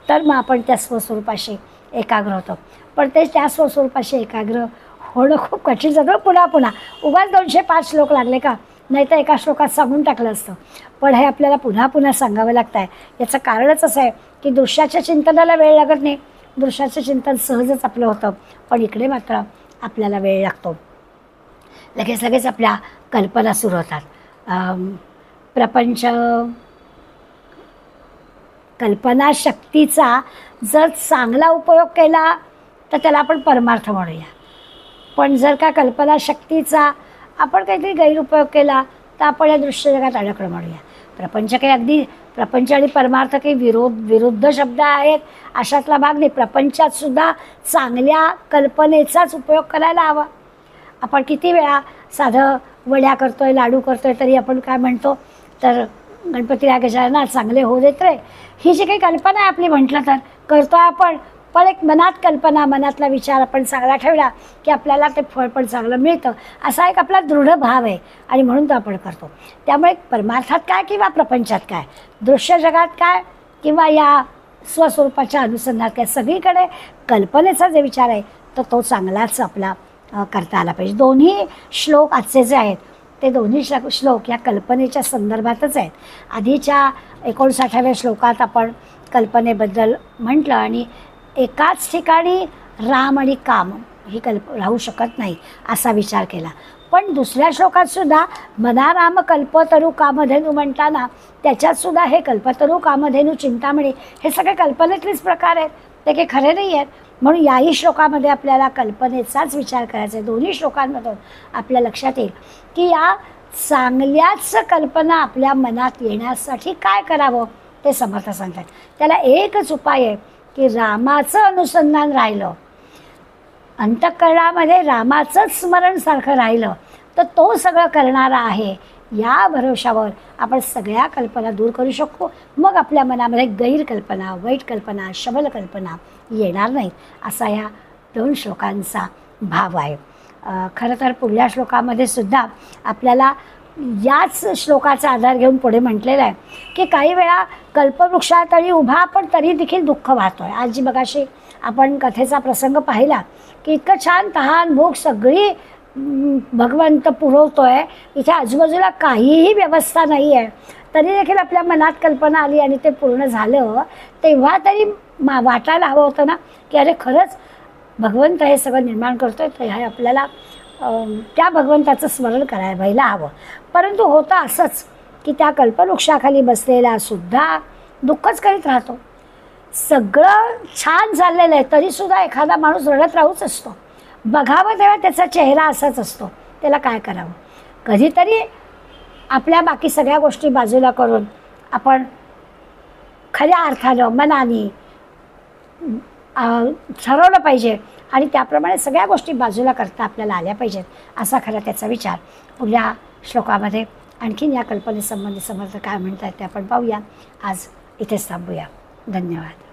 तर मग आपण त्या स्वस्वरूपाशी एकाग्र होतो. पण ते त्या स्वस्वरूपाशी एकाग्र होणं खूप कठीण जातं. पुन्हा उगाच 205 श्लोक लागले का, नाही तर एका श्लोकात सांगून टाकलं असतं. पण हे आपल्याला पुन्हा सांगावं लागतं आहे. याचं कारणच असं आहे की दृश्याच्या चिंतनाला वेळ लागत नाही. दृश्याचं चिंतन सहजच आपलं होतं. पण इकडे मात्र आपल्याला वेळ लागतो. लगेच आपल्या कल्पना सुरू होतात. प्रपंच कल्पनाशक्तीचा जर चांगला उपयोग केला तर त्याला आपण परमार्थ म्हणूया. पण जर का कल्पनाशक्तीचा आपण काहीतरी गैरउपयोग केला तर आपण या दृश्य जगात अडकणं म्हणूया. प्रपंच आणि परमार्थ काही विरुद्ध शब्द आहेत अशातला भाग नाही. प्रपंचात सुद्धा चांगल्या कल्पनेचाच उपयोग करायला हवा. आपण किती वेळा साधं वड्या करतोय, लाडू करतोय तरी आपण काय म्हणतो तर गणपतीला गजानना चांगले होऊ देत रे, ही जी काही कल्पना आहे आपली म्हटलं तर करतो आपण, पण एक मनात कल्पना, मनातला विचार आपण चांगला ठेवला की आपल्याला ते फळ पण चांगलं मिळतं, असा एक आपला दृढ भाव आहे आणि म्हणून तो आपण करतो. त्यामुळे परमार्थात काय किंवा प्रपंचात काय, दृश्य जगात काय किंवा या स्वस्वरूपाच्या अनुसंधानात काय, सगळीकडे कल्पनेचा जे विचार आहे तर तो चांगलाच आपला करता आला पाहिजे. दोन्ही श्लोक आजचे जे आहेत ते दोन्ही श्लोक या कल्पनेच्या संदर्भातच आहेत. आधीच्या 59व्या श्लोकात आपण कल्पनेबद्दल म्हटलं आणि एकाच ठिकाणी राम आणि काम ही राहू शकत नाही असा विचार केला. पण दुसऱ्या श्लोकात सुद्धा मना राम कल्पतरू कामधेनू म्हणताना त्याच्यातसुद्धा हे कल्पतरू कामधेनू चिंतामणी हे सगळे कल्पनेतलेच प्रकार आहेत, ते काही खरे नाही आहेत. म्हणून याही श्लोकामध्ये आपल्याला कल्पनेचाच विचार करायचा आहे. दोन्ही श्लोकांमधून आपल्या लक्षात येईल की या चांगल्याच कल्पना आपल्या मनात येण्यासाठी काय करावं ते समर्थ सांगतात. त्याला एकच उपाय आहे की रामाचं अनुसंधान राहिलं, अंतःकरणामध्ये रामाचंच स्मरण सारखं राहिलं तर तो सगळं करणारा आहे. या भरोशावर आपण सगळ्या कल्पना दूर करू शकतो. मग आपल्या मनामध्ये गैरकल्पना, वाईट कल्पना, शबल कल्पना येणार नाहीत, असा या 2 श्लोकांचा भाव आहे. खरं तर पुढल्या श्लोकामध्ये सुद्धा आपल्याला याच श्लोकाचा आधार घेऊन पुढे म्हटलेलं आहे की काही वेळा कल्पवृक्षातळी उभा आपण तरी देखील दुःख वाहतो आहे. आज जी मगाशी आपण कथेचा प्रसंग पाहिला की इतकं छान तहान भूक सगळी भगवंत पुरवतो आहे, इथे आजूबाजूला काहीही व्यवस्था नाही आहे, तरी देखील आपल्या मनात कल्पना आली आणि ते पूर्ण झालं, तेव्हा तरी वाटायला हवं होतं ना की अरे खरंच भगवंत हे सगळं निर्माण करतोय, तर हे आपल्याला त्या भगवंताचं स्मरण व्हायला हवं. परंतु होतं असंच की त्या कल्पवृक्षाखाली बसलेला सुद्धा दुःखच करीत राहतो. सगळं छान चाललेलं आहे तरीसुद्धा एखादा माणूस रडत राहूच असतो. बघावं तेव्हा त्याचा चेहरा असाच असतो. त्याला काय करावं? कधीतरी आपल्या बाकी सगळ्या गोष्टी बाजूला करून आपण खऱ्या अर्थानं मनाने ठरवलं पाहिजे आणि त्याप्रमाणे सगळ्या गोष्टी बाजूला करता आपल्याला आल्या पाहिजेत, असा खरा त्याचा विचार पुढल्या श्लोकामध्ये. आणखीन या कल्पनेसंबंधी समर्थ काय म्हणतात ते आपण पाहूया. आज इथेच थांबूया. धन्यवाद.